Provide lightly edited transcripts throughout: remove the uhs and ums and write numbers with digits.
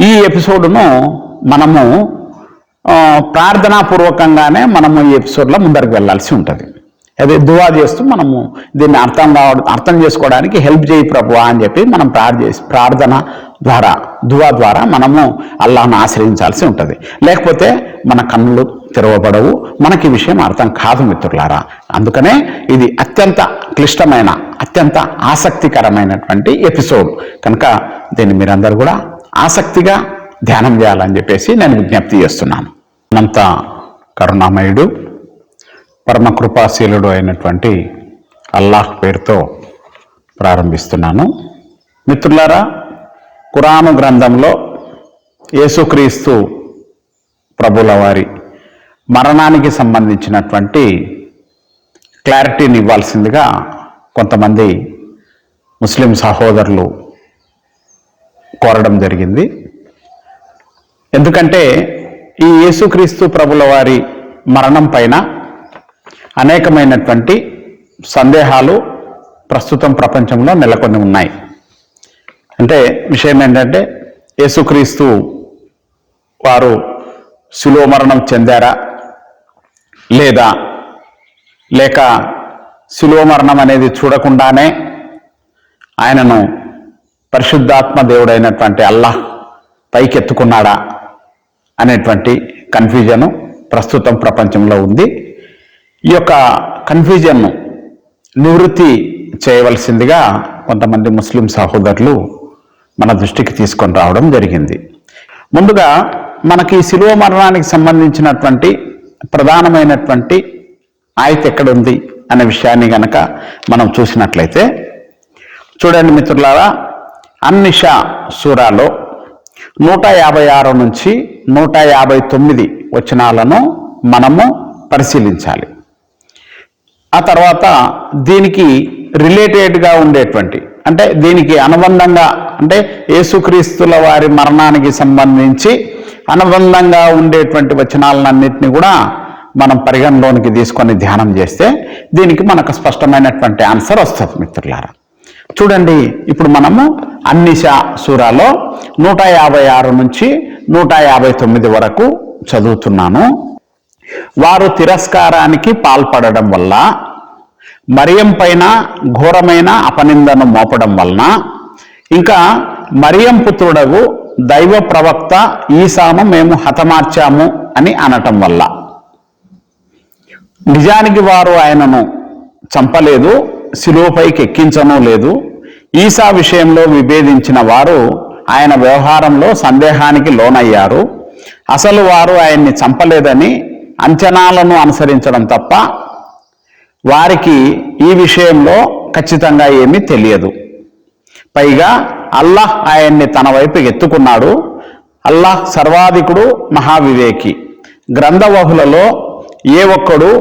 ఈ ఎపిసోడ్ను మనము ప్రార్థనాపూర్వకంగానే మనము ఈ ఎపిసోడ్లో ముందరికి వెళ్ళాల్సి ఉంటుంది. అదే దువా చేస్తూ మనము దీన్ని అర్థం చేసుకోవడానికి హెల్ప్ చేయి ప్రభువా అని చెప్పి మనం ప్రార్థన ద్వారా దువా ద్వారా మనము అల్లాహ్ను ఆశ్రయించాల్సి ఉంటుంది. లేకపోతే మన కన్నులు తెరవబడవు, మనకి ఈ విషయం అర్థం కాదు మిత్రులారా. అందుకనే ఇది అత్యంత క్లిష్టమైన అత్యంత ఆసక్తికరమైనటువంటి ఎపిసోడ్ కనుక దీన్ని మీరందరూ కూడా ఆసక్తిగా ధ్యానం చేయాలని చెప్పేసి నేను విజ్ఞప్తి చేస్తున్నాను. అనంత కరుణామయుడు పరమ కృపాశీలుడు అయినటువంటి అల్లాహ్ పేరుతో ప్రారంభిస్తున్నాను. మిత్రులారా, ఖురాను గ్రంథంలో యేసుక్రీస్తు ప్రభుల వారి మరణానికి సంబంధించినటువంటి క్లారిటీని ఇవ్వాల్సిందిగా కొంతమంది ముస్లిం సహోదరులు కోరడం జరిగింది. ఎందుకంటే ఈ యేసుక్రీస్తు ప్రభుల వారి మరణం పైన అనేకమైనటువంటి సందేహాలు ప్రస్తుతం ప్రపంచంలో నెలకొని ఉన్నాయి. అంటే విషయం ఏంటంటే, యేసుక్రీస్తు వారు శిలువ మరణం చెందారా లేక శిలువ మరణం అనేది చూడకుండానే ఆయనను పరిశుద్ధాత్మ దేవుడైనటువంటి అల్లాహ్ పైకెత్తుకున్నాడా అనేటువంటి కన్ఫ్యూజను ప్రస్తుతం ప్రపంచంలో ఉంది. ఈ యొక్క కన్ఫ్యూజన్ను నివృత్తి చేయవలసిందిగా కొంతమంది ముస్లిం సహోదరులు మన దృష్టికి తీసుకొని రావడం జరిగింది. ముందుగా మనకి శిలువ మరణానికి సంబంధించినటువంటి ప్రధానమైనటువంటి ఆయత ఎక్కడుంది అనే విషయాన్ని గనక మనం చూసినట్లయితే, చూడండి మిత్రులారా, అన్నిషా సూరాలో 156 నుంచి 159 వచనాలను మనము పరిశీలించాలి. ఆ తర్వాత దీనికి రిలేటెడ్గా ఉండేటువంటి, అంటే దీనికి అనుబంధంగా, అంటే యేసుక్రీస్తుల వారి మరణానికి సంబంధించి అనుబంధంగా ఉండేటువంటి వచనాలన్నింటినీ కూడా మనం పరిగణలోనికి తీసుకొని ధ్యానం చేస్తే దీనికి మనకు స్పష్టమైనటువంటి ఆన్సర్ వస్తుంది మిత్రులారా. చూడండి, ఇప్పుడు మనము అన్నిషా సూరాలో 156 నుంచి 159 వరకు చదువుతున్నాను. వారు తిరస్కారానికి పాల్పడడం వల్ల, మరియం పైన ఘోరమైన అపనిందను మోపడం వలన, ఇంకా మరియం పుత్రుడగు దైవ ప్రవక్త ఈసాను మేము హతమార్చాము అని అనటం వల్ల, నిజానికి వారు ఆయనను చంపలేదు, శిలువపైకి ఎక్కించను లేదు. ఈసా విషయంలో విభేదించిన వారు ఆయన వ్యవహారంలో సందేహానికి లోనయ్యారు. అసలు వారు ఆయన్ని చంపలేదని అంచనాలను అనుసరించడం తప్ప వారికి ఈ విషయంలో ఖచ్చితంగా ఏమీ తెలియదు. పైగా అల్లాహ్ ఆయన్ని తన వైపు ఎత్తుకున్నాడు. అల్లాహ్ సర్వాధికుడు, మహావివేకి. గ్రంథవహులలో ఏ ఒక్కడు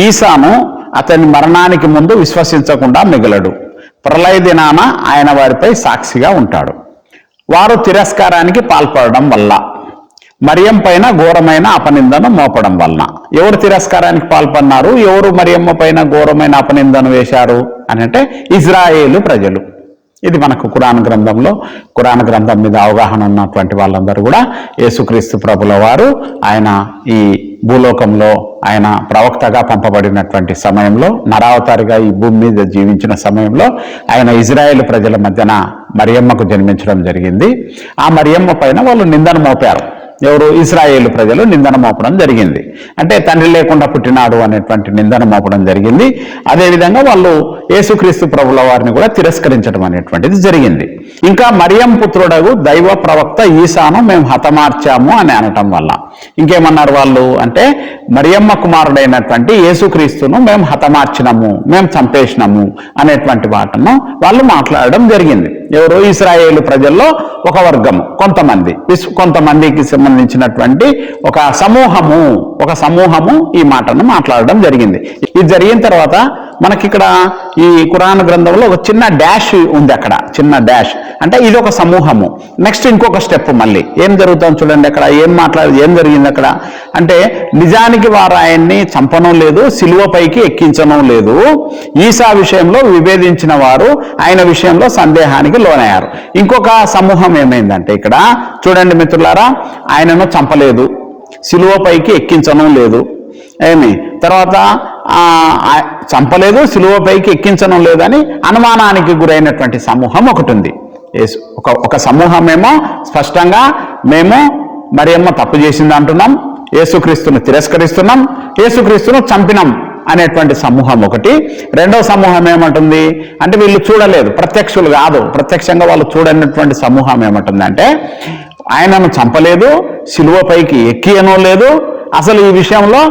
ఈసాను అతని మరణానికి ముందు విశ్వసించకుండా మిగలడు. ప్రళయ దినాన ఆయన వారిపై సాక్షిగా ఉంటాడు. వారు తిరస్కారానికి పాల్పడడం వల్ల, మరియం పైన ఘోరమైన అపనిందను మోపడం వలన. ఎవరు తిరస్కారానికి పాల్పడినారు, ఎవరు మరియమ్మ పైన ఘోరమైన అపనిందను వేశారు అని అంటే ఇజ్రాయేలు ప్రజలు. ఇది మనకు ఖురాన్ గ్రంథం మీద అవగాహన ఉన్నటువంటి వాళ్ళందరూ కూడా యేసుక్రీస్తు ప్రభుల వారు ఆయన ఈ భూలోకంలో ఆయన ప్రవక్తగా పంపబడినటువంటి సమయంలో, నరావతారిగా ఈ భూమి మీద జీవించిన సమయంలో ఆయన ఇజ్రాయేల్ ప్రజల మధ్యన మరియమ్మకు జన్మించడం జరిగింది. ఆ మరియమ్మ పైన వాళ్ళు నిందను మోపారు. ఎవరు? ఇజ్రాయేలు ప్రజలు నిందన మోపడం జరిగింది. అంటే తండ్రి లేకుండా పుట్టినాడు అనేటువంటి నిందన మోపడం జరిగింది. అదేవిధంగా వాళ్ళు యేసుక్రీస్తు ప్రభుల వారిని కూడా తిరస్కరించడం అనేటువంటిది జరిగింది. ఇంకా మరియం పుత్రుడగు దైవ ప్రవక్త ఈసాను మేము హతమార్చాము అని అనటం వల్ల ఇంకేమన్నారు వాళ్ళు అంటే, మరియమ్మ కుమారుడైనటువంటి యేసుక్రీస్తును మేము హతమార్చినము, మేము చంపేసినాము అనేటువంటి వాటను వాళ్ళు మాట్లాడడం జరిగింది. ఎవరు? ఇశ్రాయేలు ప్రజల్లో ఒక వర్గము, కొంతమందికి సంబంధించినటువంటి ఒక సమూహము ఈ మాటను మాట్లాడడం జరిగింది. ఇది జరిగిన తర్వాత మనకి ఇక్కడ ఈ ఖురాన్ గ్రంథంలో ఒక చిన్న డాష్ ఉంది, అక్కడ చిన్న డాష్ అంటే ఇది ఒక సమూహము. నెక్స్ట్ ఇంకొక స్టెప్ మళ్ళీ ఏం జరుగుతుంది చూడండి, అక్కడ ఏం జరిగింది అక్కడ అంటే నిజానికి వారు ఆయన్ని చంపడం లేదు, సిలువపైకి ఎక్కించడం లేదు. ఈసా విషయంలో విభేదించిన వారు ఆయన విషయంలో సందేహానికి లోనయ్యారు. ఇంకొక సమూహం ఏమైందంటే ఇక్కడ చూడండి మిత్రులారా, ఆయనను చంపలేదు, సిలువపైకి ఎక్కించడం లేదు, ఏమి తర్వాత చంపలేదు, సిలువపైకి ఎక్కించడం లేదని అనుమానానికి గురైనటువంటి సమూహం ఒకటి ఉంది. ఒక సమూహమేమో స్పష్టంగా మేము మరియమ్మ తప్పు చేసింది అంటున్నాం, యేసుక్రీస్తును తిరస్కరిస్తున్నాం, యేసుక్రీస్తును చంపినాం అనేటువంటి సమూహం ఒకటి. రెండవ సమూహం ఏమంటుంది అంటే వీళ్ళు చూడలేదు, ప్రత్యక్షులు కాదు, ప్రత్యక్షంగా వాళ్ళు చూడనటువంటి సమూహం ఏమంటుంది అంటే ఆయనను చంపలేదు, సిలువపైకి ఎక్కియనో లేదు, అసలు ఈ విషయంలో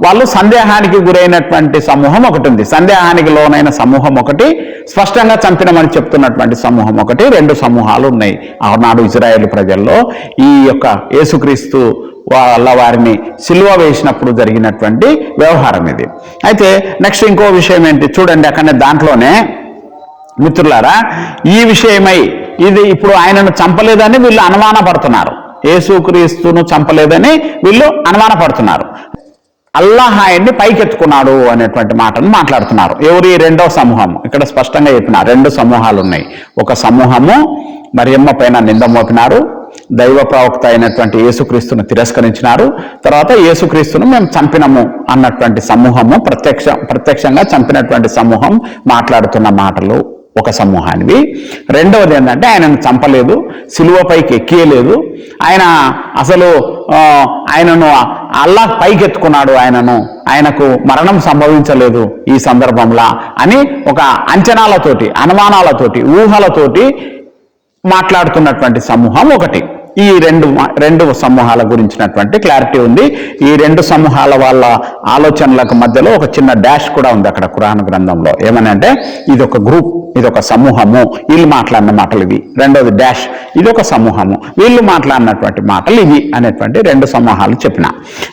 వాళ్ళు సందేహానికి గురైనటువంటి సమూహం ఒకటి ఉంది. సందేహానికి లోనైన సమూహం ఒకటి, స్పష్టంగా చంపినమని చెప్తున్నటువంటి సమూహం ఒకటి. రెండు సమూహాలు ఉన్నాయి ఆనాడు ఇజ్రాయేల్ ప్రజల్లో. ఈ యొక్క యేసుక్రీస్తు వారిని సిలువ వేసినప్పుడు జరిగినటువంటి వ్యవహారం ఇది. అయితే నెక్స్ట్ ఇంకో విషయం ఏంటి చూడండి, అక్కడనే దాంట్లోనే మిత్రులారా, ఈ విషయమై ఇది ఇప్పుడు ఆయనను చంపలేదని వీళ్ళు అనుమానపడుతున్నారు, యేసుక్రీస్తును చంపలేదని వీళ్ళు అనుమానపడుతున్నారు. అల్లాహ్ ఆయన్ని పైకెత్తుకున్నాడు అనేటువంటి మాటను మాట్లాడుతున్నారు. ఎవరు? ఈ రెండో సమూహం. ఇక్కడ స్పష్టంగా చెప్పిన రెండు సమూహాలు ఉన్నాయి. ఒక సమూహము మరియమ్మ పైన నింద మోపినారు, దైవ ప్రవక్త అయినటువంటి యేసుక్రీస్తును తిరస్కరించినారు. తర్వాత యేసుక్రీస్తును మేము చంపినము అన్నటువంటి సమూహము, ప్రత్యక్షంగా చంపినటువంటి సమూహం మాట్లాడుతున్న మాటలు ఒక సమూహానివి. రెండవది ఏంటంటే ఆయనను చంపలేదు, సిలువపైకి ఎక్కియలేదు, ఆయన అసలు ఆయనను అల్లాహ్ పైకెత్తుకున్నాడు, ఆయనకు మరణం సంభవించలేదు ఈ సందర్భంలో అని ఒక అంచనాలతోటి, అనుమానాలతోటి, ఊహలతోటి మాట్లాడుతున్నటువంటి సమూహం ఒకటి. ఈ రెండు సమూహాల గురించినటువంటి క్లారిటీ ఉంది. ఈ రెండు సమూహాల వాళ్ళ ఆలోచనలకు మధ్యలో ఒక చిన్న డాష్ కూడా ఉంది అక్కడ ఖురాన్ గ్రంథంలో. ఏమనంటే ఇది ఒక గ్రూప్, ఇది ఒక సమూహము, వీళ్ళు మాట్లాడిన మాటలు ఇవి. రెండోది డాష్, ఇది ఒక సమూహము, వీళ్ళు మాట్లాడినటువంటి మాటలు ఇవి అనేటువంటి రెండు సమూహాలు చెప్పిన.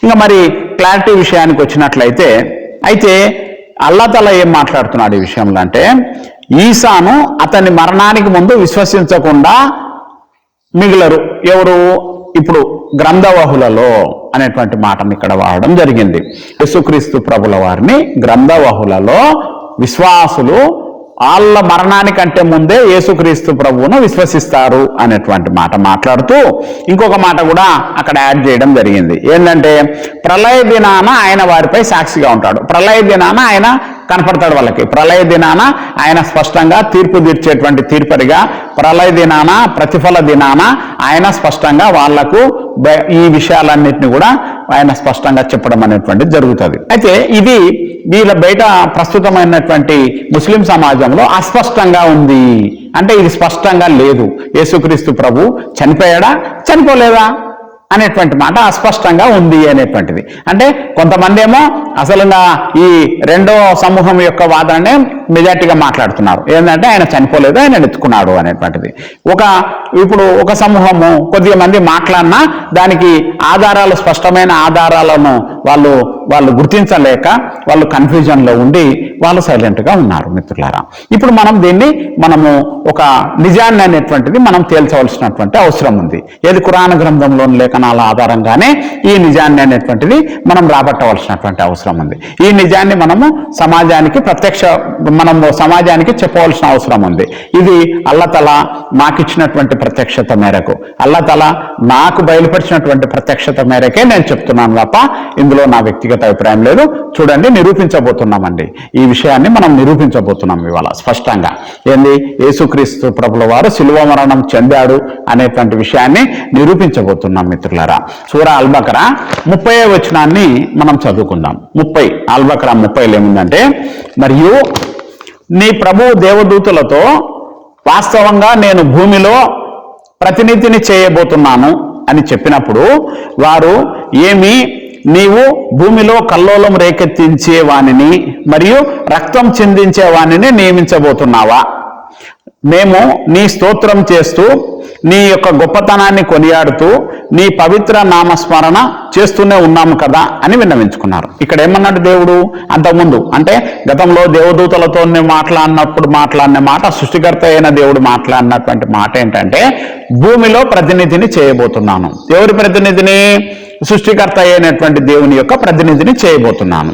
ఇంకా మరి క్లారిటీ విషయానికి వచ్చినట్లయితే అయితే అల్లాహ్ తఆలా ఏం మాట్లాడుతున్నాడు ఈ విషయంలో అంటే, ఈసాను అతని మరణానికి ముందు విశ్వసించకుండా మిగిలరు. ఎవరు? ఇప్పుడు గ్రంథవహులలో అనేటువంటి మాటను ఇక్కడ వాడడం జరిగింది. యేసుక్రీస్తు ప్రభుల వారిని గ్రంథవహులలో విశ్వాసులు వాళ్ళ మరణానికంటే ముందే యేసుక్రీస్తు ప్రభువును విశ్వసిస్తారు అనేటువంటి మాట మాట్లాడుతూ ఇంకొక మాట కూడా అక్కడ యాడ్ చేయడం జరిగింది. ఏంటంటే ప్రళయ దినాన ఆయన వారిపై సాక్షిగా ఉంటాడు. ప్రళయ దినాన ఆయన కనపడతాడు వాళ్ళకి. ప్రళయ దినాన ఆయన స్పష్టంగా తీర్పు తీర్చేటువంటి తీర్పరిగా, ప్రళయ దినాన ప్రతిఫల దినాన ఆయన స్పష్టంగా వాళ్లకు ఈ విషయాలన్నింటినీ కూడా ఆయన స్పష్టంగా చెప్పడం అనేటువంటిది జరుగుతుంది. అయితే ఇది వీళ్ళ బయట ప్రస్తుతమైనటువంటి ముస్లిం సమాజంలో అస్పష్టంగా ఉంది. అంటే ఇది స్పష్టంగా లేదు. యేసుక్రీస్తు ప్రభు చనిపోయాడా, చనిపోలేదా అనేటువంటి మాట అస్పష్టంగా ఉంది అనేటువంటిది. అంటే కొంతమంది ఏమో అసలుగా ఈ రెండో సమూహం యొక్క వాదననే మెజార్టీగా మాట్లాడుతున్నారు. ఏంటంటే ఆయన చనిపోలేదు, ఆయన ఎత్తుకున్నాడు అనేటువంటిది. ఇప్పుడు ఒక సమూహము కొద్దిగా మంది మాట్లాడినా దానికి ఆధారాలు, స్పష్టమైన ఆధారాలను వాళ్ళు గుర్తించలేక వాళ్ళు కన్ఫ్యూజన్లో ఉండి వాళ్ళు సైలెంట్గా ఉన్నారు మిత్రులారా. ఇప్పుడు మనము ఒక నిజాన్ని అనేటువంటిది మనం తేల్చవలసినటువంటి అవసరం ఉంది. ఏది? ఖురాన్ గ్రంథంలోని లేఖనాల ఆధారంగానే ఈ నిజాన్ని అనేటువంటిది మనం రాబట్టవలసినటువంటి అవసరం ఉంది. ఈ నిజాన్ని మనము సమాజానికి చెప్పవలసిన అవసరం ఉంది. ఇది అల్లాహ్ తఆలా మాకిచ్చినటువంటి ప్రత్యక్షత మేరకు, అల్లాహ్ తఆలా నాకు బయలుపరిచినటువంటి ప్రత్యక్షత మేరకే నేను చెప్తున్నాను తప్ప ఇందులో నా వ్యక్తిగత అభిప్రాయం లేదు. చూడండి, నిరూపించబోతున్నామండి. ఈ విషయాన్ని మనం నిరూపించబోతున్నాం ఇవాళ స్పష్టంగా. ఏంది? యేసుక్రీస్తు ప్రభుల వారు శిలువ మరణం చెందాడు అనేటువంటి విషయాన్ని నిరూపించబోతున్నాం మిత్రులారా. సూరా అల్ బకరా 30వ వచనాన్ని మనం చదువుకుందాం. 30 అల్ బకరా 30లో ఏముందంటే, మరియు నీ ప్రభు దేవదూతలతో వాస్తవంగా నేను భూమిలో ప్రతినిధిని చేయబోతున్నాను అని చెప్పినప్పుడు వారు, ఏమి నీవు భూమిలో కల్లోలం రేకెత్తించే వానిని మరియు రక్తం చిందించే వానిని నియమించబోతున్నావా? మేము నీ స్తోత్రం చేస్తూ నీ యొక్క గొప్పతనాన్ని కొనియాడుతూ నీ పవిత్ర నామస్మరణ చేస్తూనే ఉన్నాము కదా అని విన్నవించుకున్నారు. ఇక్కడ ఏమన్నాడు దేవుడు అంతకుముందు? అంటే గతంలో దేవదూతలతో మాట్లాడిన మాట, సృష్టికర్త అయిన దేవుడు మాట్లాడినటువంటి మాట ఏంటంటే, భూమిలో ప్రతినిధిని చేయబోతున్నాను. ఎవరి ప్రతినిధిని? సృష్టికర్త అయినటువంటి దేవుని యొక్క ప్రతినిధిని చేయబోతున్నాను.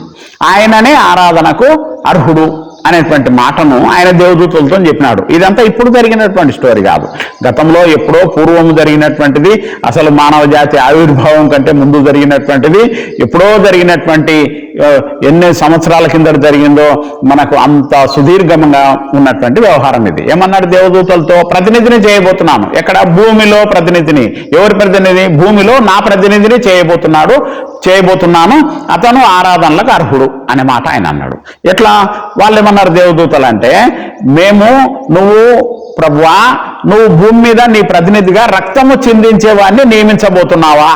ఆయననే ఆరాధనకు అర్హుడు అనేటువంటి మాటను ఆయన దేవదూతలతో చెప్పినాడు. ఇదంతా ఇప్పుడు జరిగినటువంటి స్టోరీ కాదు, గతంలో ఎప్పుడో పూర్వము జరిగినటువంటిది. అసలు మానవ జాతి ఆవిర్భావం కంటే ముందు జరిగినటువంటిది, ఎప్పుడో జరిగినటువంటి ఎన్ని సంవత్సరాల కింద జరిగిందో మనకు అంత సుదీర్ఘంగా ఉన్నటువంటి వ్యవహారం ఇది. ఏమన్నాడు దేవదూతలతో? ప్రతినిధిని చేయబోతున్నాను. ఎక్కడ? భూమిలో ప్రతినిధిని. ఎవరి ప్రతినిధి? భూమిలో నా ప్రతినిధిని చేయబోతున్నాను, అతను ఆరాధనలకు అర్హుడు అనే మాట ఆయన అన్నాడు. ఎట్లా? వాళ్ళు ఏమన్నారు దేవదూతలు అంటే, నువ్వు ప్రభువా, నువ్వు భూమి మీద నీ ప్రతినిధిగా రక్తము చిందించేవాడిని నియమించబోతున్నావా?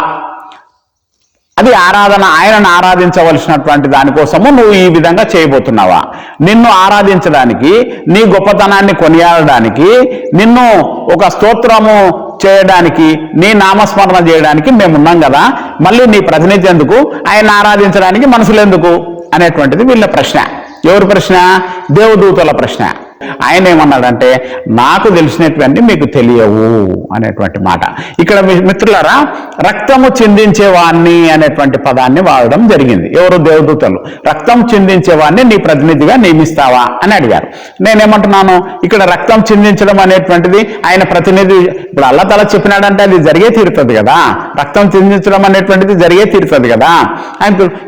అది ఆరాధన. ఆయనను ఆరాధించవలసినటువంటి దానికోసము నువ్వు ఈ విధంగా చేయబోతున్నావా? నిన్ను ఆరాధించడానికి, నీ గొప్పతనాన్ని కొనియాడడానికి, నిన్ను ఒక స్తోత్రము చేయడానికి, నీ నామస్మరణ చేయడానికి మేమున్నాం కదా, మళ్ళీ నీ ప్రతినిధి ఎందుకు? ఆయన ఆరాధించడానికి మనుషులు ఎందుకు అనేటువంటిది వీళ్ళ ప్రశ్న. ఎవరి ప్రశ్న? దేవదూతల ప్రశ్న. ఆయన ఏమన్నాడంటే, నాకు తెలిసినటువంటి మీకు తెలియవు అనేటువంటి మాట. ఇక్కడ మిత్రులారా, రక్తము చిందించేవాణ్ణి అనేటువంటి పదాన్ని వాడడం జరిగింది. ఎవరు? దేవదూతలు. రక్తం చిందించేవాడిని నీ ప్రతినిధిగా నియమిస్తావా అని అడిగారు. నేనేమంటున్నాను, ఇక్కడ రక్తం చిందించడం అనేటువంటిది ఆయన ప్రతినిధి. ఇప్పుడు అల్లా తల చెప్పినాడంటే అది జరిగే తీరుతుంది కదా, రక్తం చిందించడం అనేటువంటిది జరిగే తీరుతుంది కదా.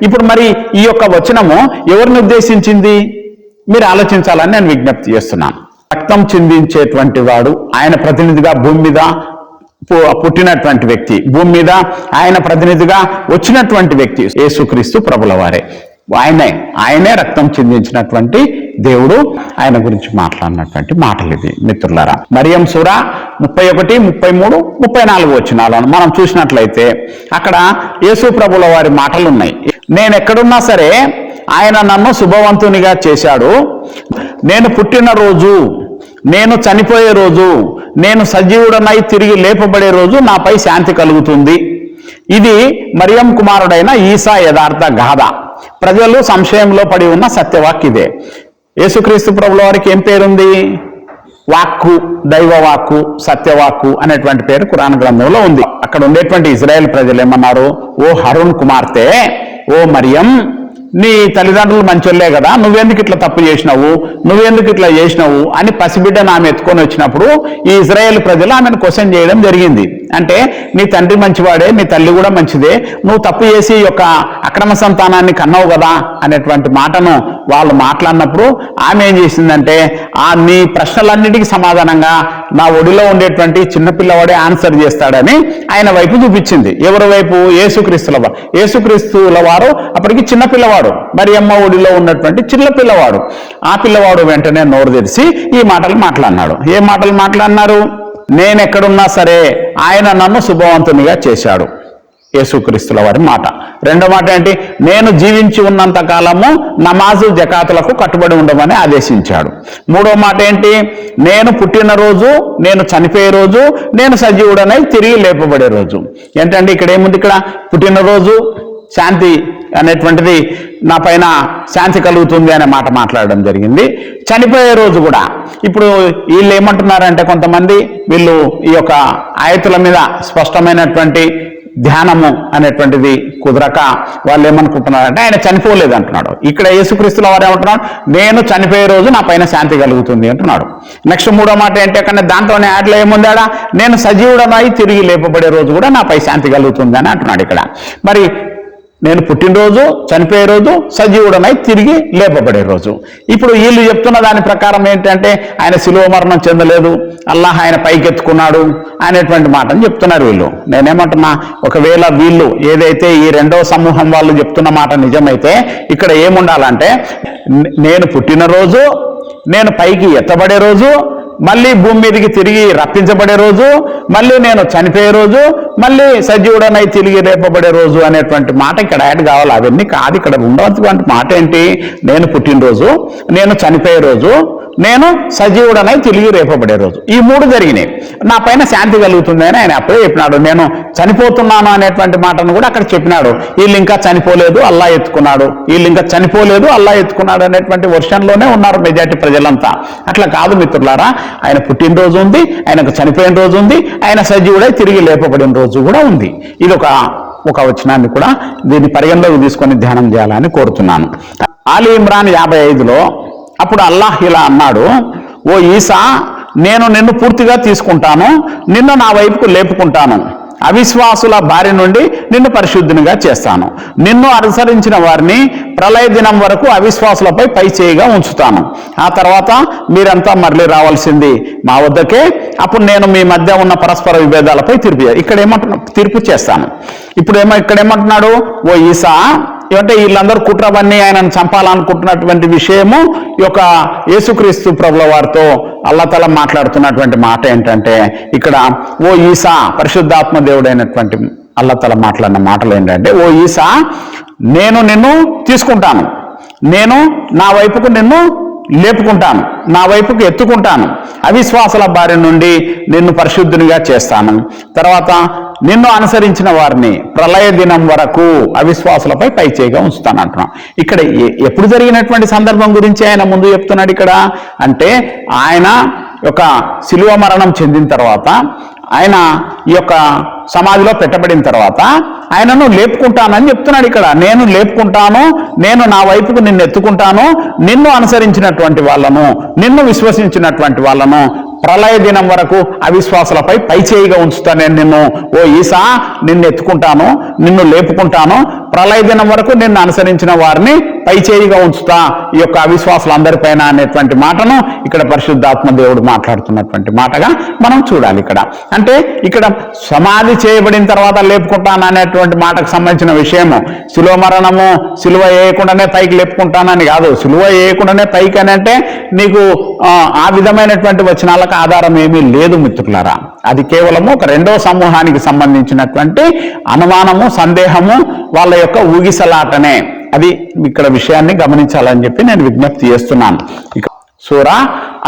ఇప్పుడు మరి ఈ యొక్క వచనము ఎవరిని ఉద్దేశించింది? మీరు ఆలోచించాలని నేను విజ్ఞప్తి చేస్తున్నాను. రక్తం చిందించేటువంటి వాడు, ఆయన ప్రతినిధిగా భూమి మీద పుట్టినటువంటి వ్యక్తి, భూమి మీద ఆయన ప్రతినిధిగా వచ్చినటువంటి వ్యక్తి యేసుక్రీస్తు ప్రభుల వారే. ఆయనే రక్తం చిందించినటువంటి దేవుడు. ఆయన గురించి మాట్లాడినటువంటి మాటలు ఇది మిత్రులారా. మరియం సూర 31, 33, 34 వచనాలను మనం చూసినట్లయితే అక్కడ యేసు ప్రభుల వారి మాటలు ఉన్నాయి. నేను ఎక్కడున్నా సరే ఆయన నన్ను శుభవంతునిగా చేశాడు. నేను పుట్టిన రోజు, నేను చనిపోయే రోజు, నేను సజీవుడనై తిరిగి లేపబడే రోజు నాపై శాంతి కలుగుతుంది. ఇది మరియం కుమారుడైన ఈసా యథార్థ గాథ. ప్రజలు సంశయంలో పడి ఉన్న సత్యవాక్ ఇదే. యేసుక్రీస్తు ప్రభుల వారికి ఏం పేరుంది? వాక్కు, దైవవాక్కు, సత్యవాక్కు అనేటువంటి పేరు ఖురాన్ గ్రంథంలో ఉంది. అక్కడ ఉండేటువంటి ఇజ్రాయెల్ ప్రజలు ఏమన్నారు? ఓ హరూన్ కుమార్తె, ఓ మరియం, నీ తల్లిదండ్రులు మంచోళ్లే కదా, నువ్వెందుకు ఇట్లా తప్పు చేసినావు, నువ్వెందుకు ఇట్లా చేసినావు అని పసిబిడ్డను ఆమె ఎత్తుకొని వచ్చినప్పుడు ఈ ఇజ్రాయేల్ ప్రజలు ఆమెను క్వశ్చన్ చేయడం జరిగింది. అంటే నీ తండ్రి మంచివాడే, నీ తల్లి కూడా మంచిదే, నువ్వు తప్పు చేసి యొక్క అక్రమ సంతానాన్ని కన్నావు కదా అనేటువంటి మాటను వాళ్ళు మాట్లాడినప్పుడు ఆమె ఏం చేసిందంటే, నీ ప్రశ్నలన్నిటికీ సమాధానంగా నా ఒడిలో ఉండేటువంటి చిన్నపిల్లవాడే ఆన్సర్ చేస్తాడని ఆయన వైపు చూపించింది. ఎవరి వైపు? యేసుక్రీస్తుల వారు అప్పటికి చిన్నపిల్లవాడు, మరి అమ్మ ఒడిలో ఉన్నటువంటి చిన్న పిల్లవాడు. ఆ పిల్లవాడు వెంటనే నోరు తెరిచి ఈ మాటలు మాట్లాడినాడు. ఏ మాటలు మాట్లాడినారు? నేనెక్కడున్నా సరే ఆయన నన్ను శుభవంతునిగా చేశాడు. యేసుక్రీస్తుల వారి మాట. రెండో మాట ఏంటి? నేను జీవించి ఉన్నంత కాలము నమాజు జకాతులకు కట్టుబడి ఉండమని ఆదేశించాడు. మూడో మాట ఏంటి? నేను పుట్టిన రోజు, నేను చనిపోయే రోజు, నేను సజీవుడనై తిరిగి లేపబడే రోజు. ఏంటంటే ఇక్కడ ఏముంది? ఇక్కడ పుట్టినరోజు శాంతి అనేటువంటిది, నా పైన శాంతి కలుగుతుంది అనే మాట మాట్లాడడం జరిగింది. చనిపోయే రోజు కూడా. ఇప్పుడు వీళ్ళు ఏమంటున్నారంటే, కొంతమంది వీళ్ళు ఈ యొక్క ఆయతుల మీద స్పష్టమైనటువంటి ధ్యానము అనేటువంటిది కుదరక వాళ్ళు ఏమనుకుంటున్నారంటే ఆయన చనిపోలేదు అంటున్నాడు. ఇక్కడ యేసుక్రీస్తుల వారు ఏమంటున్నాడు? నేను చనిపోయే రోజు నా పైన శాంతి కలుగుతుంది అంటున్నాడు. నెక్స్ట్ మూడో మాట ఏంటి? కానీ దాంట్లోనే యాడ్లో ఏముందాడా? నేను సజీవుడనై తిరిగి లేపబడే రోజు కూడా నాపై శాంతి కలుగుతుంది అని అంటున్నాడు. ఇక్కడ మరి నేను పుట్టినరోజు, చనిపోయే రోజు, సజీవుడనై తిరిగి లేపబడే రోజు. ఇప్పుడు వీళ్ళు చెప్తున్న దాని ప్రకారం ఏంటంటే ఆయన శిలువ మరణం చెందలేదు, అల్లాహ్ ఆయన పైకెత్తుకున్నాడు అనేటువంటి మాటని చెప్తున్నారు వీళ్ళు. నేనేమంటున్నా, ఒకవేళ వీళ్ళు ఏదైతే ఈ రెండవ సమూహం వాళ్ళు చెప్తున్న మాట నిజమైతే ఇక్కడ ఏముండాలంటే, నేను పుట్టినరోజు, నేను పైకి ఎత్తబడే రోజు, మళ్ళీ భూమి మీదకి తిరిగి రప్పించబడే రోజు, మళ్ళీ నేను చనిపోయే రోజు, మళ్ళీ సజీవుడనై తిరిగి రేపబడే రోజు అనేటువంటి మాట ఇక్కడ యాడ్ కావాలి. అవన్నీ కాదు. ఇక్కడ ఉండవలసినటువంటి మాట ఏంటి? నేను పుట్టినరోజు, నేను చనిపోయే రోజు, నేను సజీవుడనై తిరిగి రేపబడే రోజు. ఈ 3 జరిగినాయి. నా పైన శాంతి కలుగుతుంది అని ఆయన అప్పుడే చెప్పినాడు. నేను చనిపోతున్నాను అనేటువంటి మాటను కూడా అక్కడ చెప్పినాడు. వీళ్ళు ఇంకా చనిపోలేదు, అల్లా ఎత్తుకున్నాడు, వీళ్ళు ఇంకా చనిపోలేదు, అల్లా ఎత్తుకున్నాడు అనేటువంటి వర్షన్లోనే ఉన్నారు మెజార్టీ ప్రజలంతా. అట్లా కాదు మిత్రులారా, ఆయన పుట్టినరోజు ఉంది, ఆయనకు చనిపోయిన రోజు ఉంది, ఆయన సజీవుడై తిరిగి లేపబడిన రోజు కూడా ఉంది. ఇది ఒక వచనాన్ని కూడా దీన్ని పరిగణలోకి తీసుకొని ధ్యానం చేయాలని కోరుతున్నాను. ఆలి ఇమ్రాన్ 55లో అప్పుడు అల్లాహ్ ఇలా అన్నాడు, ఓ ఈసా, నేను నిన్ను పూర్తిగా తీసుకుంటాను, నిన్ను నా వైపుకు లేపుకుంటాను, అవిశ్వాసుల బారి నుండి నిన్ను పరిశుద్ధినిగా చేస్తాను, నిన్ను అనుసరించిన వారిని ప్రళయ దినం వరకు అవిశ్వాసులపై పై చేయిగా ఉంచుతాను, ఆ తర్వాత మీరంతా మరలి రావాల్సింది మా వద్దకే, అప్పుడు నేను మీ మధ్య ఉన్న పరస్పర విభేదాలపై తీర్పు చేస్తాను. ఇక్కడ ఏమంటున్నాడు, ఓ ఈసా, ఏమంటే వీళ్ళందరూ కుట్రవన్నీ ఆయనను చంపాలనుకుంటున్నటువంటి విషయము ఈ యొక్క యేసుక్రీస్తు ప్రభుల వారితో అల్లాహ్ మాట్లాడుతున్నటువంటి మాట ఏంటంటే, ఇక్కడ ఓ ఈసా, పరిశుద్ధాత్మ దేవుడైనటువంటి అల్లాహ్ మాట్లాడిన మాటలు ఏంటంటే, ఓ ఈసా, నేను నిన్ను తీసుకుంటాను, నేను నా వైపుకు నిన్ను లేపుకుంటాను, నా వైపుకు ఎత్తుకుంటాను, అవిశ్వాసాల బారి నుండి నిన్ను పరిశుద్ధునిగా చేస్తాను, తర్వాత నిన్ను అనుసరించిన వారిని ప్రళయ దినం వరకు అవిశ్వాసులపై పై చేయిగా ఉంచుతాను అంటున్నాం. ఇక్కడ ఎప్పుడు జరిగినటువంటి సందర్భం గురించి ఆయన ముందు చెప్తున్నాడు ఇక్కడ అంటే, ఆయన యొక్క శిలువ మరణం చెందిన తర్వాత, ఆయన ఈ యొక్క సమాధిలో పెట్టబడిన తర్వాత ఆయనను లేపుకుంటానని చెప్తున్నాడు ఇక్కడ. నేను లేపుకుంటాను, నేను నా వైపుకు నిన్ను ఎత్తుకుంటాను, నిన్ను అనుసరించినటువంటి వాళ్ళను, నిన్ను విశ్వసించినటువంటి వాళ్ళను ప్రళయ దినం వరకు అవిశ్వాసులపై పై చేయిగా ఉంచుతాను. నేను నిన్ను, ఓ ఈసా, నిన్ను ఎత్తుకుంటాను, నిన్ను లేపుకుంటాను, ప్రళయ దినం వరకు నిన్ను అనుసరించిన వారిని పై చేయిగా ఉంచుతా ఈ యొక్క అవిశ్వాసులందరిపైన అనేటువంటి మాటను ఇక్కడ పరిశుద్ధాత్మ దేవుడు మాట్లాడుతున్నటువంటి మాటగా మనం చూడాలి. ఇక్కడ అంటే ఇక్కడ సమాధి చేయబడిన తర్వాత లేపుకుంటాను అనేటువంటి మాటకు సంబంధించిన విషయము శిలువ మరణము, శిలువ వేయకుండానే పైకి లేపుకుంటానని కాదు. శిలువ వేయకుండానే పైకి అని అంటే నీకు ఆ విధమైనటువంటి వచనాలకు ఆధారం ఏమీ లేదు మిత్రులారా. అది కేవలము ఒక రెండో సమూహానికి సంబంధించినటువంటి అనుమానము, సందేహము, వాళ్ళ యొక్క ఊగిసలాటనే. అది ఇక్కడ విషయాన్ని గమనించాలని చెప్పి నేను విజ్ఞప్తి చేస్తున్నాను. ఇక సూరా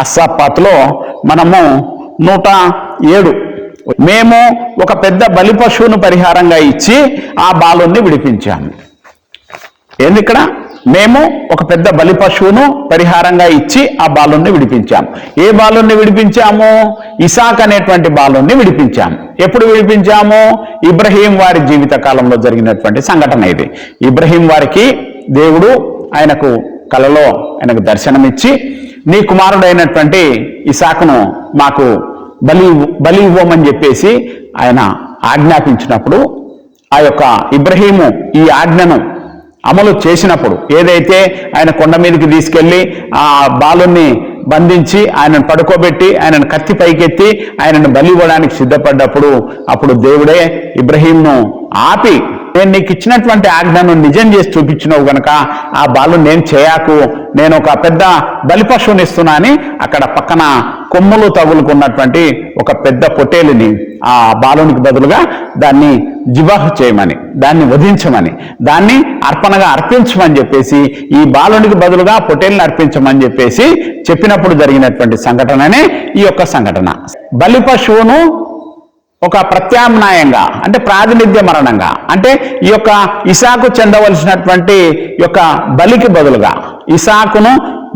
అస్సాఫాత్లో మనము 107, మేము ఒక పెద్ద బలి పశువును పరిహారంగా ఇచ్చి ఆ బాలుని విడిపించాము. ఏంది ఇక్కడ? మేము ఒక పెద్ద బలి పశువును పరిహారంగా ఇచ్చి ఆ బాలుని విడిపించాము. ఏ బాలుని విడిపించాము? ఇసాక్ అనేటువంటి బాలుని విడిపించాము. ఎప్పుడు విడిపించాము? ఇబ్రహీం వారి జీవిత కాలంలో జరిగినటువంటి సంఘటన ఇది. ఇబ్రహీం వారికి దేవుడు ఆయనకు కలలో ఆయనకు దర్శనమిచ్చి, నీ కుమారుడైనటువంటి ఇసాకును మాకు బలి ఇవ్వమని చెప్పేసి ఆయన ఆజ్ఞాపించినప్పుడు, ఆ యొక్క ఇబ్రహీము ఈ ఆజ్ఞను అమలు చేసినప్పుడు, ఏదైతే ఆయన కొండ మీదకి తీసుకెళ్లి ఆ బాలుని బంధించి ఆయనను పడుకోబెట్టి ఆయనను కత్తి పైకెత్తి ఆయనను బలి ఇవ్వడానికి సిద్ధపడ్డప్పుడు, అప్పుడు దేవుడే ఇబ్రహీంను ఆపి, నేను నీకు ఇచ్చినటువంటి ఆజ్ఞను నిజం చేసి చూపించినావు గనక ఆ బాలు నేను చేయకు, నేను ఒక పెద్ద బలి పశువుని ఇస్తున్నా అని అక్కడ పక్కన కొమ్ములు తగులుకున్నటువంటి ఒక పెద్ద పొట్టేలుని ఆ బాలునికి బదులుగా దాన్ని జిబాహ్ చేయమని, దాన్ని వధించమని, దాన్ని అర్పణగా అర్పించమని చెప్పేసి, ఈ బాలునికి బదులుగా పొట్టేలుని అర్పించమని చెప్పేసి చెప్పినప్పుడు జరిగినటువంటి సంఘటననే ఈ యొక్క సంఘటన. బలి పశువును ఒక ప్రత్యామ్నాయంగా అంటే ప్రాతినిధ్య మరణంగా, అంటే ఈ యొక్క ఇసాకు చెందవలసినటువంటి యొక్క బలికి బదులుగా, ఇసాకును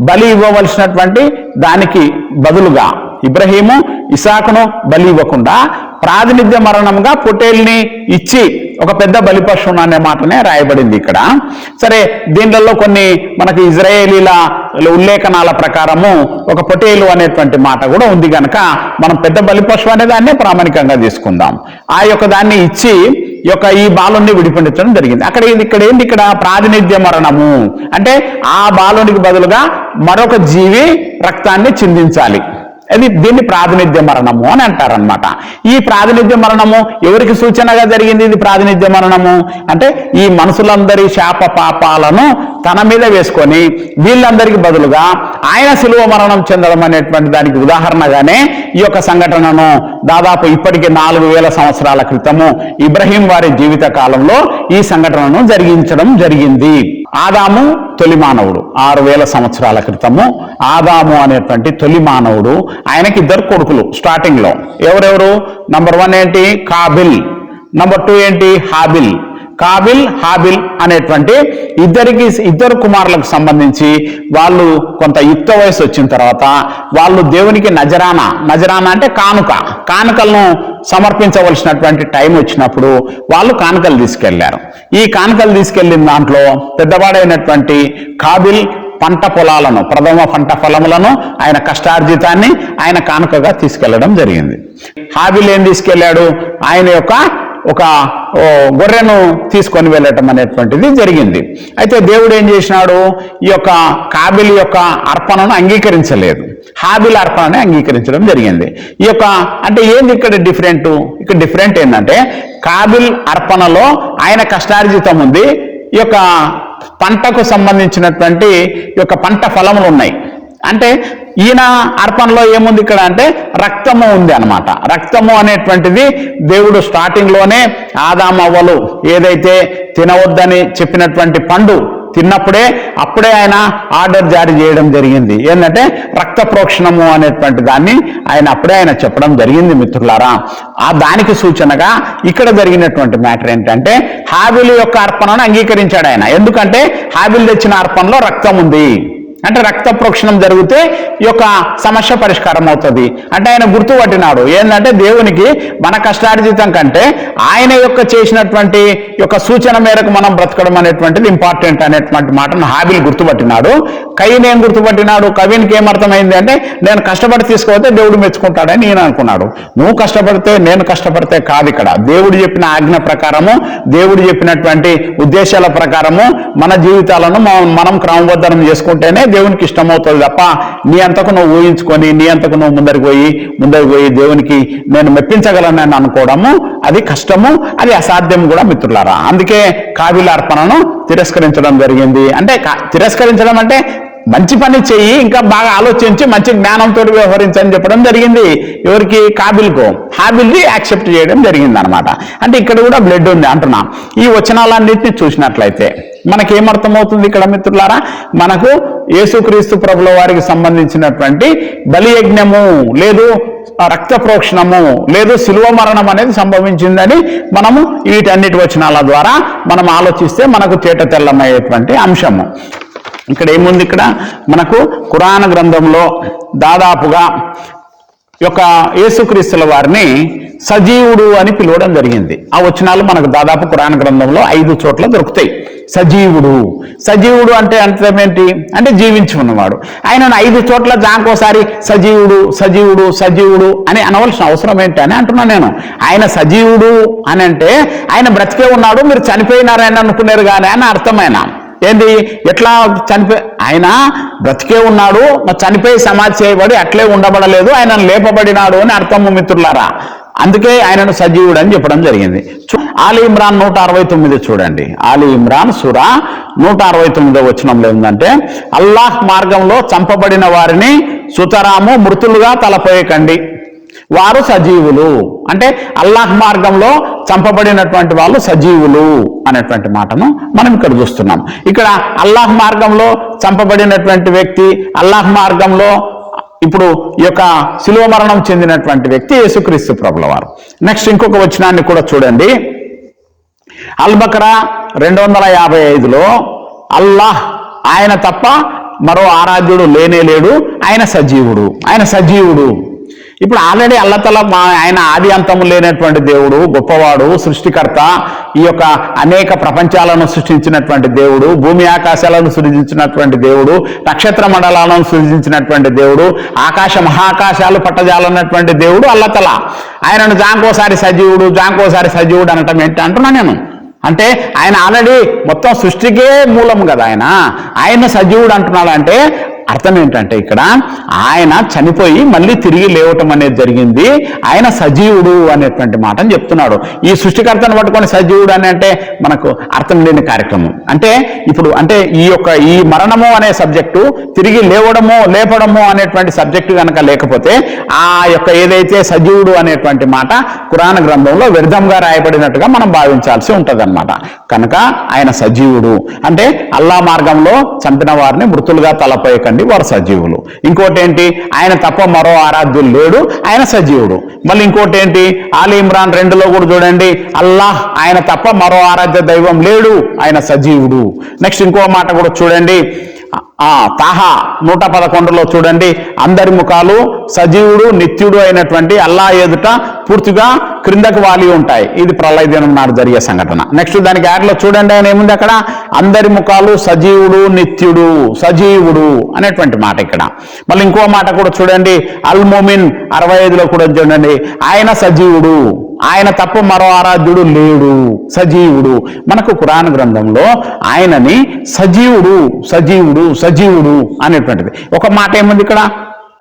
బలి ఇవ్వవలసినటువంటి దానికి బదులుగా ఇబ్రహీము ఇసాకును బలి ఇవ్వకుండా ప్రాతినిధ్య మరణంగా పొట్టేల్ని ఇచ్చి ఒక పెద్ద బలి పశువును అనే మాటనే రాయబడింది ఇక్కడ. సరే, దీనిలో కొన్ని మనకి ఇజ్రాయేలీల ఉల్లేఖనాల ప్రకారము ఒక పొట్టేలు అనేటువంటి మాట కూడా ఉంది కనుక మనం పెద్ద బలి పశువు అనే దాన్నే ప్రామాణికంగా తీసుకుందాం. ఆ యొక్క దాన్ని ఇచ్చి ఈ బాలుని విడిపించడం జరిగింది. ఇక్కడ ఏంటి? ఇక్కడ ప్రాతినిధ్య మరణము అంటే ఆ బాలునికి బదులుగా మరొక జీవి రక్తాన్ని చిందించాలి. దీన్ని ప్రాతినిధ్య మరణము అని అంటారనమాట. ఈ ప్రాతినిధ్య మరణము ఎవరికి సూచనగా జరిగింది? ఇది ప్రాతినిధ్య మరణము అంటే ఈ మనుషులందరి శాప పాపాలను తన మీద వేసుకొని వీళ్ళందరికీ బదులుగా ఆయన శిలువ మరణం చెందడం అనేటువంటి దానికి ఉదాహరణగానే ఈ యొక్క సంఘటనను దాదాపు ఇప్పటికే 4000 సంవత్సరాల క్రితము ఇబ్రహీం వారి జీవిత కాలంలో ఈ సంఘటనను జరిగించడం జరిగింది. ఆదాము తొలి మానవుడు, 6000 సంవత్సరాల క్రితము ఆదాము అనేటువంటి తొలి మానవుడు. ఆయనకి 2 కొడుకులు స్టార్టింగ్ లో. ఎవరెవరు? నంబర్ 1 ఏంటి? కాబిల్. నంబర్ 2 ఏంటి? హాబిల్. కాబిల్ హాబిల్ అనేటువంటి ఇద్దరు కుమారులకు సంబంధించి వాళ్ళు కొంత యుక్త వయసు వచ్చిన తర్వాత వాళ్ళు దేవునికి నజరానా అంటే కానుకలను సమర్పించవలసినటువంటి టైం వచ్చినప్పుడు వాళ్ళు కానుకలు తీసుకెళ్లారు. ఈ కానుకలు తీసుకెళ్లిన దాంట్లో పెద్దవాడైనటువంటి కాబిల్ పంట పొలాలను, ప్రథమ పంట ఫలములను, ఆయన కష్టార్జితాన్ని ఆయన కానుకగా తీసుకెళ్లడం జరిగింది. హాబిల్ ఏం తీసుకెళ్లాడు? ఆయన యొక్క ఒక గొర్రెను తీసుకొని వెళ్ళటం అనేటువంటిది జరిగింది. అయితే దేవుడు ఏం చేసినాడు? ఈ యొక్క కాబిల్ యొక్క అర్పణను అంగీకరించలేదు, హాబిల్ అర్పణని అంగీకరించడం జరిగింది. ఈ యొక్క అంటే ఏంది ఇక్కడ డిఫరెంట్? ఇక్కడ డిఫరెంట్ ఏంటంటే కాబిల్ అర్పణలో ఆయన కష్టార్జితం ఉంది, ఈ యొక్క పంటకు సంబంధించినటువంటి ఈ యొక్క పంట ఫలములు ఉన్నాయి. అంటే ఈయన అర్పణలో ఏముంది ఇక్కడ అంటే రక్తము ఉంది అన్నమాట. రక్తము అనేటువంటిది దేవుడు స్టార్టింగ్ లోనే ఆదాము అవ్వలు ఏదైతే తినవద్దని చెప్పినటువంటి పండు తిన్నప్పుడే అప్పుడే ఆయన ఆర్డర్ జారీ చేయడం జరిగింది. ఏంటంటే రక్త ప్రోక్షణము అనేటువంటి దాన్ని అప్పుడే ఆయన చెప్పడం జరిగింది మిత్రులారా. దానికి సూచనగా ఇక్కడ జరిగినటువంటి మ్యాటర్ ఏంటంటే హాబిల్ యొక్క అర్పణను అంగీకరించాడు ఆయన. ఎందుకంటే హాబిల్ తెచ్చిన అర్పణలో రక్తం ఉంది, అంటే రక్త ప్రోక్షణం జరిగితే ఈ యొక్క సమస్య పరిష్కారం అవుతుంది. అంటే ఆయన గుర్తుపట్టినాడు ఏంటంటే దేవునికి మన కష్టార్జితం కంటే ఆయన యొక్క చేసినటువంటి యొక్క సూచన మేరకు మనం బ్రతకడం అనేటువంటిది ఇంపార్టెంట్ అనేటువంటి మాటను హాబిల్ గుర్తుపట్టినాడు. కయ్యను ఏం గుర్తుపట్టినాడు? కవినికి ఏమర్థమైంది అంటే నేను కష్టపడి తీసుకోతే దేవుడు మెచ్చుకుంటాడని నేను అనుకున్నాడు. నువ్వు కష్టపడితే నేను కష్టపడితే కాదు, ఇక్కడ దేవుడు చెప్పిన ఆజ్ఞ ప్రకారము, దేవుడు చెప్పినటువంటి ఉద్దేశాల ప్రకారము మన జీవితాలను మనం క్రమబద్ధనం చేసుకుంటేనే దేవునికి ఇష్టమవుతుంది తప్ప నీ అంతకు నువ్వు ఊహించుకొని నీ అంతకు నువ్వు ముందరికి పోయి దేవునికి నేను మెప్పించగలనని అనుకోవడము అది కష్టము, అది అసాధ్యం కూడా మిత్రులారా. అందుకే కాబిల్ అర్పణను తిరస్కరించడం జరిగింది. అంటే తిరస్కరించడం అంటే మంచి పని చెయ్యి, ఇంకా బాగా ఆలోచించి మంచి జ్ఞానంతో వ్యవహరించని చెప్పడం జరిగింది. ఎవరికి? కాబిల్కు. హాబిల్ని యాక్సెప్ట్ చేయడం జరిగింది అనమాట. అంటే ఇక్కడ కూడా బ్లడ్ ఉంది అంటున్నా. ఈ వచనాలన్నింటినీ చూసినట్లయితే మనకేమర్థమవుతుంది ఇక్కడ మిత్రులారా? మనకు యేసుక్రీస్తు ప్రభుల వారికి సంబంధించినటువంటి బలియజ్ఞము లేదు, రక్త ప్రోక్షణము లేదు, శిలువ మరణం అనేది సంభవించిందని మనము వీటన్నిటి వచనాల ద్వారా మనం ఆలోచిస్తే మనకు తేట తెల్లమయ్యేటువంటి అంశము. ఇక్కడ ఏముంది? ఇక్కడ మనకు ఖురాన్ గ్రంథంలో దాదాపుగా యొక్క యేసుక్రీస్తుల వారిని సజీవుడు అని పిలవడం జరిగింది. ఆ వచనాలు మనకు దాదాపు ఖురాన్ గ్రంథంలో 5 చోట్ల దొరుకుతాయి. సజీవుడు అంటే అర్థం ఏంటి అంటే జీవించి ఉన్నవాడు. ఆయనను 5 చోట్ల దానికోసారి సజీవుడు అని అనవలసిన అవసరం ఏంటి అని అంటున్నా నేను. ఆయన సజీవుడు అని అంటే ఆయన బ్రతికే ఉన్నాడు, మీరు చనిపోయినారని అనుకున్నారు కానీ అని అర్థమైన ఏంది? ఎట్లా ఆయన బ్రతికే ఉన్నాడు, చనిపోయి సమాధి చేయబడి అట్లే ఉండబడలేదు, ఆయన లేపబడినాడు అని అర్థము మిత్రులారా. అందుకే ఆయనను సజీవుడు అని చెప్పడం జరిగింది. ఆలి ఇమ్రాన్ 169 చూడండి. ఆలి ఇమ్రాన్ సూరా 169 వచనంలో ఏంటంటే అల్లాహ్ మార్గంలో చంపబడిన వారిని సుతరాము మృతులుగా తలపోయకండి, వారు సజీవులు. అంటే అల్లాహ్ మార్గంలో చంపబడినటువంటి వాళ్ళు సజీవులు అనేటువంటి మాటను మనం ఇక్కడ చూస్తున్నాం. ఇక్కడ అల్లాహ్ మార్గంలో చంపబడినటువంటి వ్యక్తి, అల్లాహ్ మార్గంలో ఇప్పుడు ఈ యొక్క శిలువ మరణం చెందినటువంటి వ్యక్తి యేసుక్రీస్తు ప్రభుల వారు. నెక్స్ట్ ఇంకొక వచనాన్ని కూడా చూడండి. అల్-బకరా 255లో అల్లాహ్ ఆయన తప్ప మరో ఆరాధ్యుడు లేనే లేడు, ఆయన సజీవుడు. ఇప్పుడు ఆల్రెడీ అల్లతల ఆయన ఆది అంతము లేనటువంటి దేవుడు, గొప్పవాడు, సృష్టికర్త, ఈ యొక్క అనేక ప్రపంచాలను సృష్టించినటువంటి దేవుడు, భూమి ఆకాశాలను సృజించినటువంటి దేవుడు, నక్షత్ర మండలాలను సృజించినటువంటి దేవుడు, ఆకాశ మహాకాశాలు పట్టజాలన్నటువంటి దేవుడు అల్లతల. ఆయనను జాంకోసారి సజీవుడు అనటం ఏంటి అంటున్నా నేను. అంటే ఆయన ఆల్రెడీ మొత్తం సృష్టికే మూలం కదా. ఆయన సజీవుడు అంటున్నాడు అంటే అర్థం ఏంటంటే ఇక్కడ ఆయన చనిపోయి మళ్ళీ తిరిగి లేవటం అనేది జరిగింది, ఆయన సజీవుడు అనేటువంటి మాటను చెప్తున్నాడు. ఈ సృష్టికర్తను పట్టుకొని సజీవుడు అని అంటే మనకు అర్థం లేని కార్యక్రమం. అంటే ఇప్పుడు అంటే ఈ మరణము అనే సబ్జెక్టు, తిరిగి లేపడము అనేటువంటి సబ్జెక్టు కనుక లేకపోతే ఆ యొక్క ఏదైతే సజీవుడు అనేటువంటి మాట ఖురాన్ గ్రంథంలో వ్యర్థంగా రాయబడినట్టుగా మనం భావించాల్సి ఉంటదన్నమాట. కనుక ఆయన సజీవుడు అంటే అల్లా మార్గంలో చంపిన వారిని మృతులుగా తలపోయకండి, వారు సజీవులు. ఇంకోటి ఏంటి, ఆయన తప్ప మరో ఆరాధ్యులు లేడు, ఆయన సజీవుడు. మళ్ళీ ఇంకోటి ఏంటి, ఆలి ఇమ్రాన్ 2లో కూడా చూడండి, అల్లాహ్ ఆయన తప్ప మరో ఆరాధ్య దైవం లేడు, ఆయన సజీవుడు. నెక్స్ట్ ఇంకో మాట కూడా చూడండి, తాహా 111లో చూడండి, అందరి ముఖాలు సజీవుడు నిత్యుడు అయినటువంటి అల్లా ఎదుట పూర్తిగా క్రిందకు వాలి ఉంటాయి. ఇది ప్రళయ దినం నాడు జరిగే సంఘటన. నెక్స్ట్ దానికి యాడ్లో చూడండి, ఆయన ఏముంది అక్కడ, అందరి ముఖాలు సజీవుడు నిత్యుడు, సజీవుడు అనేటువంటి మాట ఇక్కడ. మళ్ళీ ఇంకో మాట కూడా చూడండి, అల్ మోమిన్ 65లో కూడా చూడండి, ఆయన సజీవుడు, ఆయన తప్ప మరో ఆరాధ్యుడు లేడు, సజీవుడు. మనకు ఖురాన్ గ్రంథంలో ఆయనని సజీవుడు సజీవుడు సజీవుడు అనేటువంటిది. ఒక మాట ఏముంది ఇక్కడ,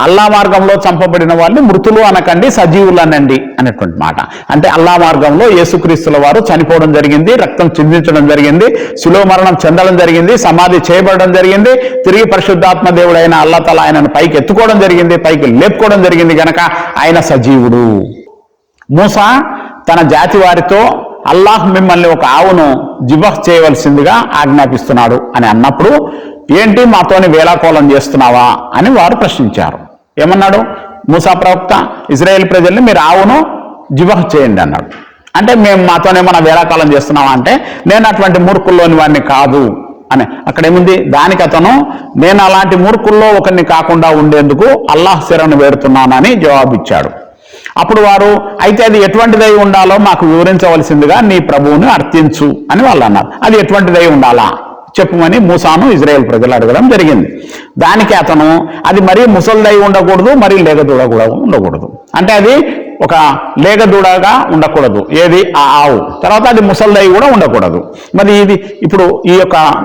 అల్లా మార్గంలో చంపబడిన వాళ్ళని మృతులు అనకండి, సజీవులు అనండి అనేటువంటి మాట. అంటే అల్లా మార్గంలో యేసుక్రీస్తుల వారు చనిపోవడం జరిగింది, రక్తం చిందించడం జరిగింది, శిలువ మరణం చెందడం జరిగింది, సమాధి చేయబడడం జరిగింది, తిరిగి పరిశుద్ధాత్మ దేవుడైన అల్లా తఆలా ఆయనను పైకి ఎత్తుకోవడం జరిగింది, పైకి లేపుకోవడం జరిగింది, గనక ఆయన సజీవుడు. మూసా తన జాతి వారితో అల్లాహ్ మిమ్మల్ని ఒక ఆవును జిబహ్ చేయవలసిందిగా ఆజ్ఞాపిస్తున్నాడు అని అన్నప్పుడు, ఏంటి మాతోని వేలాకోలం చేస్తున్నావా అని వారు ప్రశ్నించారు. ఏమన్నాడు మూసా ప్రవక్త, ఇజ్రాయేల్ ప్రజల్ని మీరు ఆవును జిబహ్ చేయండి అన్నాడు. అంటే మేము మాతోనేమన్నా వేలాకోలం చేస్తున్నావా అంటే, నేను అటువంటి మూర్ఖుల్లోని వాడిని కాదు అని. అక్కడేముంది, దానికి అతను నేను అలాంటి మూర్ఖుల్లో ఒకరిని కాకుండా ఉండేందుకు అల్లాహ్ శరణు వేడుతున్నానని జవాబిచ్చాడు. అప్పుడు వారు, అయితే అది ఎటువంటిదై ఉండాలో మాకు వివరించవలసిందిగా నీ ప్రభువుని అర్థించు అని వాళ్ళు అన్నారు. అది ఎటువంటిదై ఉండాలా చెప్పుమని మూసాను ఇజ్రాయేల్ ప్రజలు అడగడం జరిగింది. దానికి అతను, అది మరీ ముసలిదై ఉండకూడదు, మరీ లేగదూడ కూడా ఉండకూడదు. అంటే అది ఒక లేగదూడగా ఉండకూడదు, ఏది ఆ ఆవు, తర్వాత అది ముసలిదై కూడా ఉండకూడదు. మరి ఇది ఇప్పుడు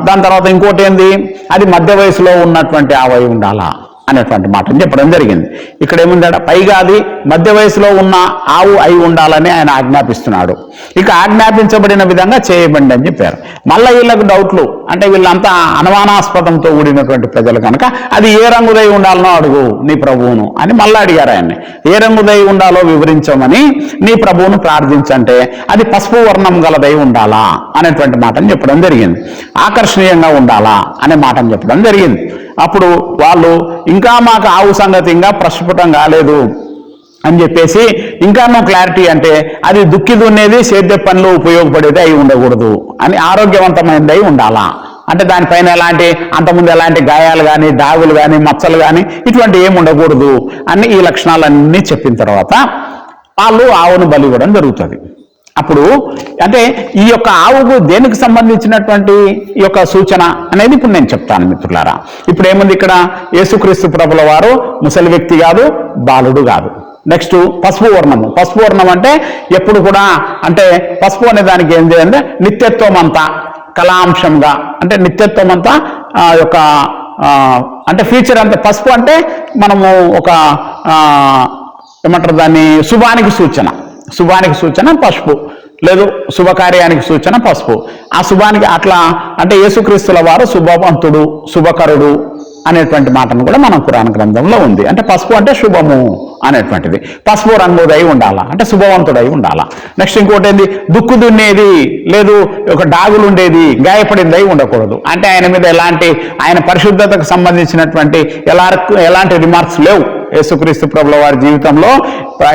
దాని తర్వాత ఇంకోటి ఏంది, అది మధ్య వయసులో ఉన్నటువంటి ఆవై ఉండాలా అనేటువంటి మాటను చెప్పడం జరిగింది. ఇక్కడ ఏముందట, పైగా అది మధ్య వయసులో ఉన్న ఆవు అయి ఉండాలని ఆయన ఆజ్ఞాపిస్తున్నాడు. ఇక ఆజ్ఞాపించబడిన విధంగా చేయబండి అని చెప్పారు. మళ్ళీ వీళ్ళకు డౌట్లు, అంటే వీళ్ళంతా అనుమానాస్పదంతో కూడినటువంటి ప్రజలు కనుక అది ఏ రంగుదై ఉండాలనో అడుగు నీ ప్రభువును అని మళ్ళీ అడిగారు ఆయన్ని. ఏ రంగుదై ఉండాలో వివరించమని నీ ప్రభువును ప్రార్థించంటే అది పసుపు వర్ణం గలదై ఉండాలా అనేటువంటి మాటను చెప్పడం జరిగింది. ఆకర్షణీయంగా ఉండాలా అనే మాటను చెప్పడం జరిగింది. అప్పుడు వాళ్ళు, ఇంకా మాకు ఆవు సంగతి ఇంకా ప్రస్ఫుటం కాలేదు అని చెప్పేసి, ఇంకా నువ్వు క్లారిటీ అంటే అది దుక్కి దున్నేది, సేద్య పనులు ఉపయోగపడేది అయి ఉండకూడదు అని, ఆరోగ్యవంతమైనది అయి ఉండాలా. అంటే దానిపైన అంతకుముందు ఎలాంటి గాయాలు కానీ, డాగులు కానీ, మచ్చలు కానీ ఇటువంటి ఏమి ఉండకూడదు అని ఈ లక్షణాలన్నీ చెప్పిన తర్వాత వాళ్ళు ఆవును బలి ఇవ్వడం జరుగుతుంది. అప్పుడు అంటే ఈ యొక్క ఆవుకు దేనికి సంబంధించినటువంటి ఈ యొక్క సూచన అనేది ఇప్పుడు నేను చెప్తాను మిత్రులారా. ఇప్పుడు ఏముంది ఇక్కడ, యేసుక్రీస్తు ప్రభుల వారు ముసలి వ్యక్తి కాదు, బాలుడు కాదు. నెక్స్ట్ పసుపు వర్ణము. పసుపు వర్ణం అంటే ఎప్పుడు కూడా, అంటే పసుపు అనే దానికి ఏం చేయాలంటే నిత్యత్వం అంతా కళాంశంగా, అంటే నిత్యత్వం అంతా యొక్క అంటే ఫ్యూచర్ అంతా పసుపు అంటే మనము ఒక ఏమంటారు దాన్ని, శుభానికి సూచన. శుభానికి సూచన పసుపు, లేదు శుభకార్యానికి సూచన పసుపు. ఆ శుభానికి అట్లా అంటే యేసుక్రీస్తుల వారు శుభవంతుడు, శుభకరుడు అనేటువంటి మాటను కూడా మనం ఖురాన్ గ్రంథంలో ఉంది. అంటే పసుపు అంటే శుభము అనేటువంటిది. పసుపు రంగుదై ఉండాలా, అంటే శుభవంతుడై ఉండాలా. నెక్స్ట్ ఇంకోటి ఏంది, దుక్కు దున్నేది, లేదు ఒక డాగులు ఉండేది, గాయపడిందై ఉండకూడదు. అంటే ఆయన మీద ఆయన పరిశుద్ధతకు సంబంధించినటువంటి ఎలాంటి రిమార్క్స్ లేవు. యేసుక్రీస్తు ప్రభుల వారి జీవితంలో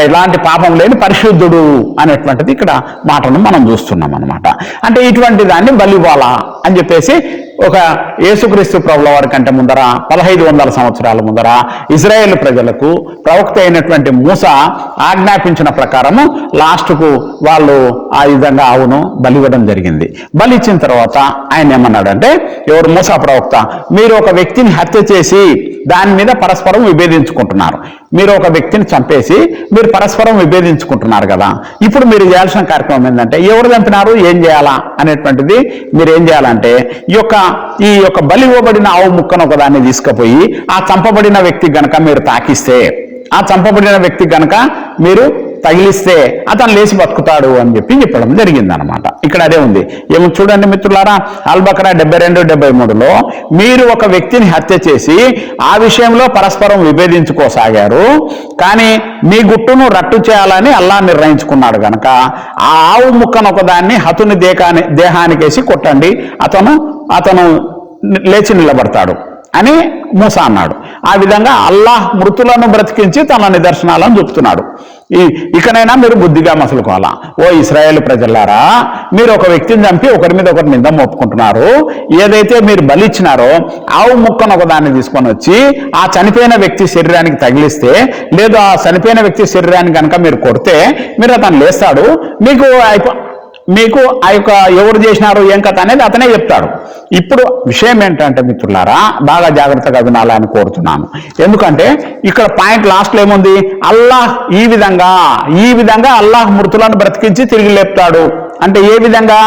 ఎలాంటి పాపం లేని పరిశుద్ధుడు అనేటువంటిది ఇక్కడ మాటను మనం చూస్తున్నాం అన్నమాట. అంటే ఇటువంటి దాన్ని బలివ్వాలా అని చెప్పేసి ఒక యేసుక్రీస్తు ప్రభుల వారి కంటే ముందర 1500 సంవత్సరాల ముందర ఇజ్రాయేల్ ప్రజలకు ప్రవక్త అయినటువంటి మూసా ఆజ్ఞాపించిన ప్రకారము లాస్ట్కు వాళ్ళు ఆ విధంగా ఆవును బలివ్వడం జరిగింది. బలిచ్చిన తర్వాత ఆయన ఏమన్నాడంటే, ఎవరు మూసా ప్రవక్త, మీరు ఒక వ్యక్తిని హత్య చేసి దాని మీద పరస్పరం విభేదించుకుంటున్నారు. మీరు ఒక వ్యక్తిని చంపేసి మీరు పరస్పరం విభేదించుకుంటున్నారు కదా, ఇప్పుడు మీరు చేయాల్సిన కార్యక్రమం ఏంటంటే, ఎవరు చంపినారు, ఏం చేయాలా అనేటువంటిది మీరు ఏం చేయాలంటే, ఈ యొక్క ఈ యొక్క బలి ఇవ్వబడిన ఆవు ముక్కను ఒకదాన్ని తీసుకుపోయి ఆ చంపబడిన వ్యక్తి గనక మీరు తాకిస్తే, ఆ చంపబడిన వ్యక్తి గనక మీరు తగిలిస్తే అతను లేచి బతుకుతాడు అని చెప్పడం జరిగిందనమాట. ఇక్కడ అదే ఉంది. ఏమో చూడండి మిత్రులారా, అల్-బకరా 72-73లో మీరు ఒక వ్యక్తిని హత్య చేసి ఆ విషయంలో పరస్పరం విభేదించుకోసాగారు, కానీ మీ గుట్టును రట్టు చేయాలని అల్లా నిర్ణయించుకున్నాడు గనక ఆ ఆవు ముక్కను ఒకదాన్ని హతుని దేహానికేసి కొట్టండి, అతను లేచి నిలబడతాడు అని మూసా అన్నాడు. ఆ విధంగా అల్లాహ్ మృతులను బ్రతికించి తన నిదర్శనాలను చూపుతున్నాడు. ఇకనైనా మీరు బుద్ధిగా మసలుకోవాలా. ఓ ఇశ్రాయేల్ ప్రజలారా, మీరు ఒక వ్యక్తిని చంపి ఒకరి మీద ఒకరి నింద మోపుకుంటున్నారు. ఏదైతే మీరు బలి ఇచ్చినారో ఆవు ముక్కను ఒకదాన్ని తీసుకొని వచ్చి ఆ చనిపోయిన వ్యక్తి శరీరానికి తగిలిస్తే, లేదు ఆ చనిపోయిన వ్యక్తి శరీరాన్ని కనుక మీరు కొడితే మీరు అతను లేస్తాడు. మీకు ఆ యొక్క ఎవరు చేసినారు ఏం కథ అనేది అతనే చెప్తాడు. ఇప్పుడు విషయం ఏంటంటే మిత్రులారా, బాగా జాగ్రత్తగా వినాలని కోరుతున్నాను. ఎందుకంటే ఇక్కడ పాయింట్ లాస్ట్లో ఏముంది, అల్లాహ్ ఈ విధంగా అల్లాహ్ మృతులను బ్రతికించి తిరిగి లేపుతాడు అంటే ఏ విధంగా?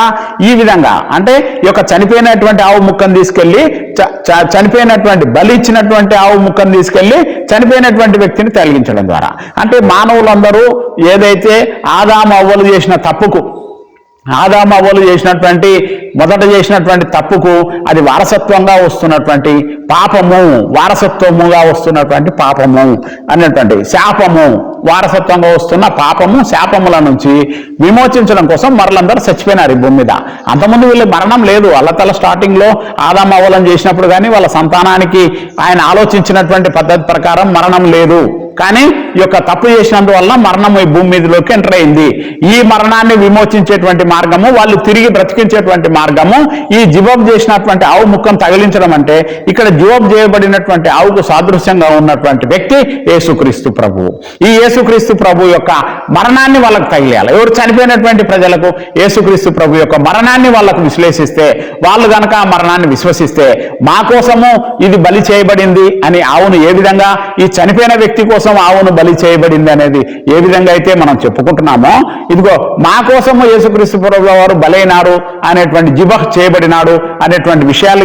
ఈ విధంగా అంటే ఈ యొక్క చనిపోయినటువంటి ఆవు ముక్కను తీసుకెళ్లి చనిపోయినటువంటి బలి ఇచ్చినటువంటి ఆవు ముక్కను తీసుకెళ్లి చనిపోయినటువంటి వ్యక్తిని తొలగించడం ద్వారా, అంటే మానవులందరూ ఏదైతే ఆదాము అవ్వలు చేసిన తప్పుకు, మొదట చేసినటువంటి తప్పుకు అది వారసత్వంగా వస్తున్నటువంటి పాపము, వారసత్వముగా వస్తున్నటువంటి పాపము అనేటువంటి శాపము, వారసత్వంగా వస్తున్న పాపము శాపముల నుంచి విమోచించడం కోసం మరలందరూ చచ్చిపోయినారు ఈ భూమి మీద. అంతకుముందు వీళ్ళు మరణం లేదు. అల్లతల స్టార్టింగ్లో ఆదాము అవ్వలను చేసినప్పుడు కానీ వాళ్ళ సంతానానికి ఆయన ఆలోచించినటువంటి పద్ధతి ప్రకారం మరణం లేదు. కానీ ఈ యొక్క తప్పు చేసినందువల్ల మరణం ఈ భూమి మీదలోకి ఎంటర్ అయింది. ఈ మరణాన్ని విమోచించేటువంటి మార్గము, వాళ్ళు తిరిగి బ్రతికించేటువంటి మార్గము ఈ జివబ్ చేసినటువంటి ఆవు ముక్కను తగిలించడం. అంటే ఇక్కడ జివబ్ చేయబడినటువంటి ఆవుకు సాదృశ్యంగా ఉన్నటువంటి వ్యక్తి యేసుక్రీస్తు ప్రభువు. ఈ యేసుక్రీస్తు ప్రభు యొక్క మరణాన్ని వాళ్ళకు తగిలేయాలి. ఎవరు చనిపోయినటువంటి ప్రజలకు యేసుక్రీస్తు ప్రభు యొక్క మరణాన్ని వాళ్ళకు విశ్లేషిస్తే, వాళ్ళు గనక ఆ మరణాన్ని విశ్వసిస్తే, మా కోసము ఇది బలి చేయబడింది అని ఆవును ఏ విధంగా, ఈ చనిపోయిన వ్యక్తి కోసం ఆవును బలి చేయబడింది అనేది ఏ విధంగా అయితే మనం చెప్పుకుంటున్నామో, ఇదిగో మా కోసము యేసుక్రీస్తు ప్రభువు వారు బలైనారు అనేటువంటి జిబహ్ చేయబడినాడు అనేటువంటి విషయాలు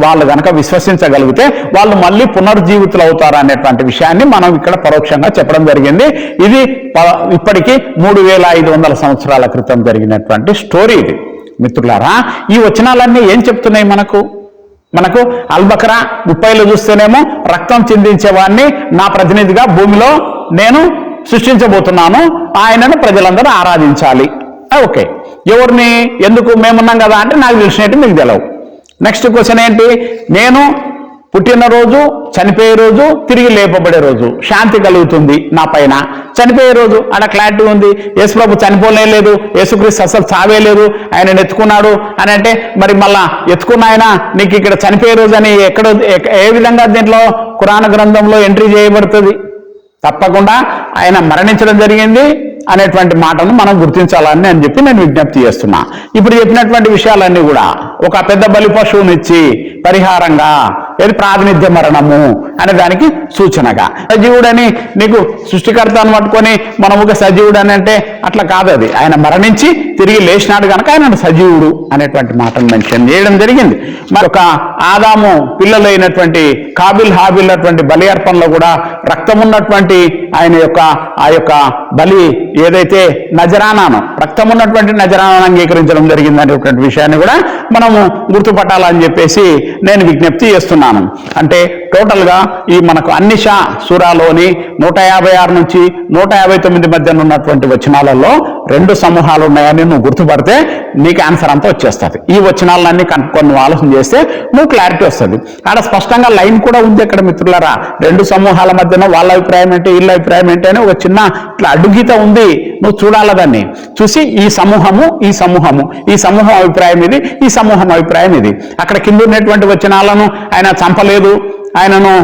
వాళ్ళు గనక విశ్వసించగలిగితే వాళ్ళు మళ్ళీ పునర్జీవితులు అవుతారు అనేటువంటి విషయాన్ని మనం ఇక్కడ పరోక్షంగా చెప్పడం జరిగింది. ఇది ఇప్పటికీ 3500 సంవత్సరాల క్రితం జరిగినటువంటి స్టోరీ ఇది మిత్రులారా. ఈ వచనాలన్నీ ఏం చెప్తున్నాయి మనకు అల్-బకరా 30లో చూస్తేనేమో రక్తం చిందించేవాడిని నా ప్రతినిధిగా భూమిలో నేను సృష్టించబోతున్నాను, ఆయనను ప్రజలందరూ ఆరాధించాలి. ఓకే, ఎవరిని, ఎందుకు? మేమున్నాం కదా అంటే నాకు తెలిసినట్టు మీకు తెలవు. నెక్స్ట్ క్వశ్చన్ ఏంటి? నేను పుట్టినరోజు, చనిపోయే రోజు, తిరిగి లేపబడే రోజు శాంతి కలుగుతుంది నా పైన. చనిపోయే రోజు అలా క్లారిటీ ఉంది. యేసు ప్రభు చనిపోలే లేదు, యేసుక్రీస్తు అసలు చావే లేదు, ఆయన ఎత్తుకున్నాడు అని అంటే మరి మళ్ళా ఎత్తుకున్న ఆయన నీకు ఇక్కడ చనిపోయే రోజు అని ఏ విధంగా దీంట్లో ఖురాన్ గ్రంథంలో ఎంట్రీ చేయబడుతుంది? తప్పకుండా ఆయన మరణించడం జరిగింది అనేటువంటి మాటను మనం గుర్తించాలని నేను విజ్ఞప్తి చేస్తున్నా. ఇప్పుడు చెప్పినటువంటి విషయాలన్నీ కూడా ఒక పెద్ద బలి పశువునిచ్చి పరిహారంగా, ఏది ప్రాతినిధ్య మరణము అనే దానికి సూచనగా. సజీవుడని నీకు సృష్టికర్తను పట్టుకొని మనం ఒక సజీవుడు అని అంటే అట్లా కాదు. అది ఆయన మరణించి తిరిగి లేచినాడు కనుక ఆయన సజీవుడు అనేటువంటి మాటను మెన్షన్ చేయడం జరిగింది. మరి ఒక ఆదాము పిల్లలైనటువంటి కాబిల్ హాబిల్ అటువంటి బలి అర్పణలో కూడా రక్తం ఉన్నటువంటి ఆయన యొక్క ఆ యొక్క బలి ఏదైతే నజరానాను, రక్తం ఉన్నటువంటి నజరానాను అంగీకరించడం జరిగింది అనేటువంటి విషయాన్ని కూడా మనము గుర్తుపట్టాలని చెప్పేసి నేను విజ్ఞప్తి చేస్తున్నాను. అంటే టోటల్గా ఈ మనకు అన్నిషా సూరాలోని 156 నుంచి 159 మధ్య ఉన్నటువంటి వచనాలలో 2 సమూహాలు ఉన్నాయని నువ్వు గుర్తుపడితే నీకు ఆన్సర్ అంతా వచ్చేస్తుంది. ఈ వచనాలన్నీ కొన్ని ఆలోచన చేస్తే నువ్వు క్లారిటీ వస్తుంది. అక్కడ స్పష్టంగా లైన్ కూడా ఉంది అక్కడ మిత్రులారా. 2 సమూహాల మధ్యన వాళ్ళ అభిప్రాయం ఏంటి, వీళ్ళ అభిప్రాయం ఏంటి అని ఒక చిన్న ఇట్లా అడుగీత ఉంది. నువ్వు చూడాలి దాన్ని. చూసి ఈ సమూహం అభిప్రాయం ఇది, ఈ సమూహం అభిప్రాయం ఇది. అక్కడ కింద ఉన్నటువంటి వచనాలను ఆయన చంపలేదు, ఆయనను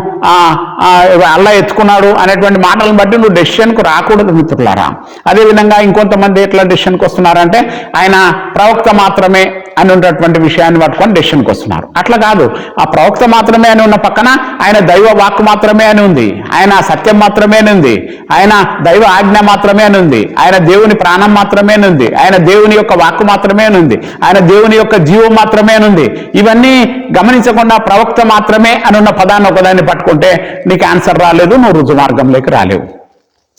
అల్లా ఎత్తుకున్నాడు అనేటువంటి మాటలను బట్టి నువ్వు డెసిషన్కు రాకూడదు మిత్రులారా. అదేవిధంగా ఇంకొంతమంది ఎట్లా డెసిషన్కి వస్తున్నారంటే ఆయన ప్రవక్త మాత్రమే అని ఉన్నటువంటి విషయాన్ని పట్టుకొని డెసిషన్కి వస్తున్నారు. అట్లా కాదు, ఆ ప్రవక్త మాత్రమే అని ఉన్న పక్కన ఆయన దైవ వాక్కు మాత్రమే అని ఉంది, ఆయన సత్యం మాత్రమే అని ఉంది, ఆయన దైవ ఆజ్ఞ మాత్రమే అని ఉంది, ఆయన దేవుని ప్రాణం మాత్రమే అని ఉంది, ఆయన దేవుని యొక్క వాక్కు మాత్రమే అని ఉంది, ఆయన దేవుని యొక్క జీవం మాత్రమే అని ఉంది. ఇవన్నీ గమనించకుండా ప్రవక్త మాత్రమే అని ఉన్న పదాన్ని ఒకదాన్ని పట్టుకుంటే నీకు ఆన్సర్ రాలేదు, నువ్వు రుజు మార్గంలోకి రాలేవు.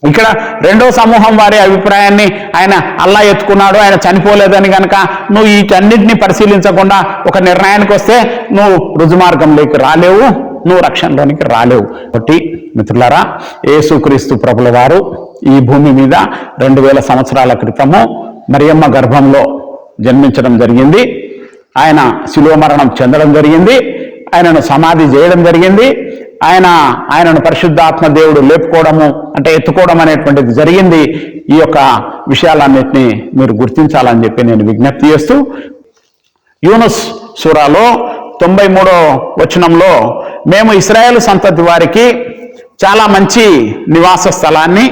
ఇక్కడ రెండో సమూహం వారి అభిప్రాయాన్ని ఆయన అల్లా ఎత్తుకున్నాడు, ఆయన చనిపోలేదని కనుక నువ్వు వీటన్నిటిని పరిశీలించకుండా ఒక నిర్ణయానికి వస్తే నువ్వు రుజుమార్గంలోకి రాలేవు, నువ్వు రక్షణలోనికి రాలేవు. కాబట్టి మిత్రులారా, యేసుక్రీస్తు ప్రభుల వారు ఈ భూమి మీద 2000 సంవత్సరాల క్రితము మరియమ్మ గర్భంలో జన్మించడం జరిగింది. ఆయన శిలువ మరణం చెందడం జరిగింది, ఆయనను సమాధి చేయడం జరిగింది, ఆయనను పరిశుద్ధాత్మ దేవుడు లేపుకోవడము అంటే ఎత్తుకోవడం అనేటువంటిది జరిగింది. ఈ యొక్క విషయాలన్నింటినీ మీరు గుర్తించాలని చెప్పి నేను విజ్ఞప్తి చేస్తూ, యూనుస్ సూరాలో 93వ వచనంలో మేము ఇశ్రాయేలు సంతతి వారికి చాలా మంచి నివాస స్థలాన్ని,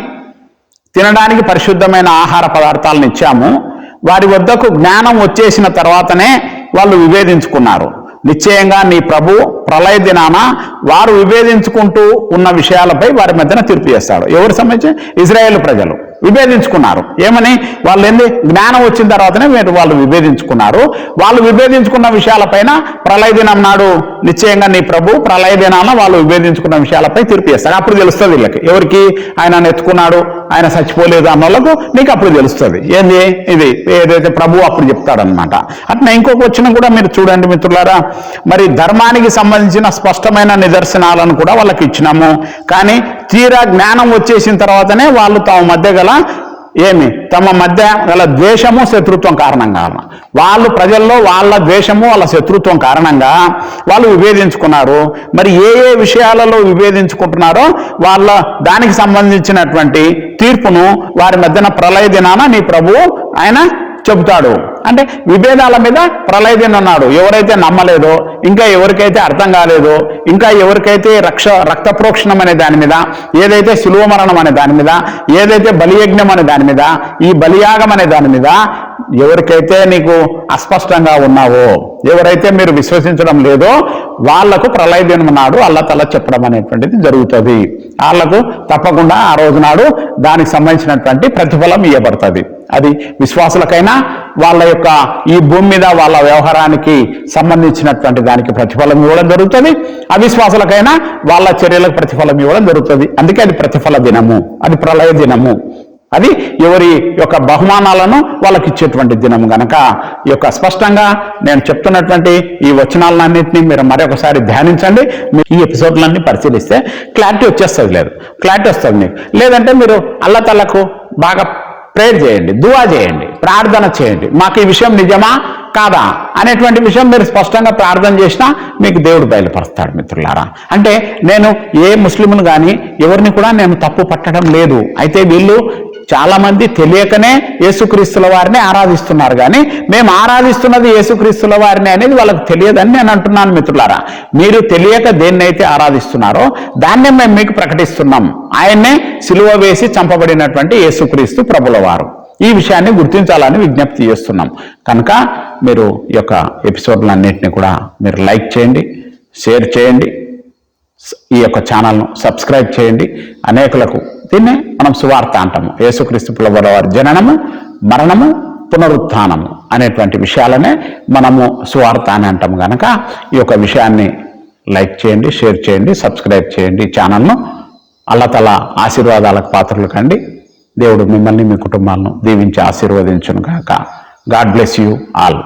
తినడానికి పరిశుద్ధమైన ఆహార పదార్థాలను ఇచ్చాము, వారి వద్దకు జ్ఞానం వచ్చేసిన తర్వాతనే వాళ్ళు విభేదించుకున్నారు. నిశ్చయంగా నీ ప్రభు ప్రళయ దినాన వారు విభేదించుకుంటూ ఉన్న విషయాలపై వారి మధ్యన తీర్పు చేస్తాడు. ఎవరు సంబంధించి ఇజ్రాయేల్ ప్రజలు విభేదించుకున్నారు. ఏమని? వాళ్ళు జ్ఞానం వచ్చిన తర్వాతనే వాళ్ళు విభేదించుకున్నారు. వాళ్ళు విభేదించుకున్న విషయాలపైన ప్రళయ దినం నాడు నిశ్చయంగా నీ ప్రభు ప్రళయ దినాన వాళ్ళు విభేదించుకున్న విషయాలపై తీర్పు చేస్తాడు. అప్పుడు తెలుస్తుంది వీళ్ళకి, ఎవరికి ఆయన ఎత్తుకున్నాడు, ఆయన చచ్చిపోలేదు అన్న వాళ్ళకు నీకు అప్పుడు తెలుస్తుంది. ఏంది ఇది ఏదైతే ప్రభు అప్పుడు చెప్తాడనమాట. అట్లా ఇంకొక వచనం కూడా మీరు చూడండి మిత్రులారా, మరి ధర్మానికి సంబంధించిన స్పష్టమైన నిదర్శనాలను కూడా వాళ్ళకి ఇచ్చినాము, కానీ తీరా జ్ఞానం వచ్చేసిన తర్వాతనే వాళ్ళు తమ మధ్య తమ మధ్య గల ద్వేషము శత్రుత్వం కారణంగా వాళ్ళు ప్రజల్లో వాళ్ళ ద్వేషము వాళ్ళ శత్రుత్వం కారణంగా వాళ్ళు విభేదించుకున్నారు. మరి ఏ ఏ విషయాలలో విభేదించుకుంటున్నారో వాళ్ళ దానికి సంబంధించినటువంటి తీర్పును వారి మధ్యన ప్రళయ దినాన నీ ప్రభువు ఆయన చెబుతాడు. అంటే విభేదాల మీద ప్రళయ దినం అన్నాడు. ఎవరైతే నమ్మలేదో, ఇంకా ఎవరికైతే అర్థం కాలేదో, ఇంకా ఎవరికైతే రక్త ప్రోక్షణం అనే దాని మీద, ఏదైతే శిలువ మరణం అనే దాని మీద, ఏదైతే బలియజ్ఞం అనే దాని మీద, ఈ బలియాగం అనే దాని మీద ఎవరికైతే నీకు అస్పష్టంగా ఉన్నావో, ఎవరైతే మీరు విశ్వసించడం లేదో వాళ్లకు ప్రళయ దినం నాడు అల్లా తల చెప్పడం అనేటువంటిది జరుగుతుంది. వాళ్లకు తప్పకుండా ఆ రోజు నాడు దానికి సంబంధించినటువంటి ప్రతిఫలం ఇవ్వబడుతుంది. అది విశ్వాసులకైనా వాళ్ళ యొక్క ఈ భూమి మీద వాళ్ళ వ్యవహారానికి సంబంధించినటువంటి దానికి ప్రతిఫలం ఇవ్వడం జరుగుతుంది, అవిశ్వాసులకైనా వాళ్ళ చర్యలకు ప్రతిఫలం ఇవ్వడం జరుగుతుంది. అందుకే అది ప్రతిఫల దినము, అది ప్రళయ దినము, అది ఎవరి యొక్క బహుమానాలను వాళ్ళకి ఇచ్చేటువంటి దినం గనక ఈ యొక్క స్పష్టంగా నేను చెప్తున్నటువంటి ఈ వచనాలన్నింటినీ మీరు మరొకసారి ధ్యానించండి. ఈ ఎపిసోడ్లన్నీ పరిశీలిస్తే క్లారిటీ వచ్చేస్తుంది. క్లారిటీ వస్తుంది మీకు. లేదంటే మీరు అల్లా తల్లకు బాగా ప్రేయర్ చేయండి, దువా చేయండి, ప్రార్థన చేయండి. మాకు ఈ విషయం నిజమా కాదా అనేటువంటి విషయం మీరు స్పష్టంగా ప్రార్థన చేసినా మీకు దేవుడు బయలుపరుస్తాడు మిత్రులారా. అంటే నేను ఏ ముస్లింలు కానీ ఎవరిని కూడా నేను తప్పు పట్టడం లేదు. అయితే వీళ్ళు చాలా మంది తెలియకనే యేసుక్రీస్తుల వారిని ఆరాధిస్తున్నారు, కానీ మేము ఆరాధిస్తున్నది యేసుక్రీస్తుల వారిని అనేది వాళ్ళకి తెలియదని నేను అంటున్నాను మిత్రులారా. మీరు తెలియక దేన్నైతే ఆరాధిస్తున్నారో దాన్నే మేము మీకు ప్రకటిస్తున్నాం. ఆయన్నే సిలువ వేసి చంపబడినటువంటి యేసుక్రీస్తు ప్రభుల వారు. ఈ విషయాన్ని గుర్తించాలని విజ్ఞప్తి చేస్తున్నాం. కనుక మీరు ఈ యొక్క ఎపిసోడ్లన్నింటినీ కూడా మీరు లైక్ చేయండి, షేర్ చేయండి, ఈ యొక్క ఛానల్ను సబ్స్క్రైబ్ చేయండి. అనేకులకు దీన్నే మనం సువార్త అంటాము. యేసుక్రీస్తు ప్రభుల వారి జననము, మరణము, పునరుత్థానము అనేటువంటి విషయాలనే మనము సువార్త అని అంటాము. కనుక ఈ యొక్క విషయాన్ని లైక్ చేయండి, షేర్ చేయండి, సబ్స్క్రైబ్ చేయండి ఛానల్ను. అల్లతల ఆశీర్వాదాలకు పాత్రలు కండి. దేవుడు మిమ్మల్ని మీ కుటుంబాలను దీవించి ఆశీర్వదించును గాక. God bless you all.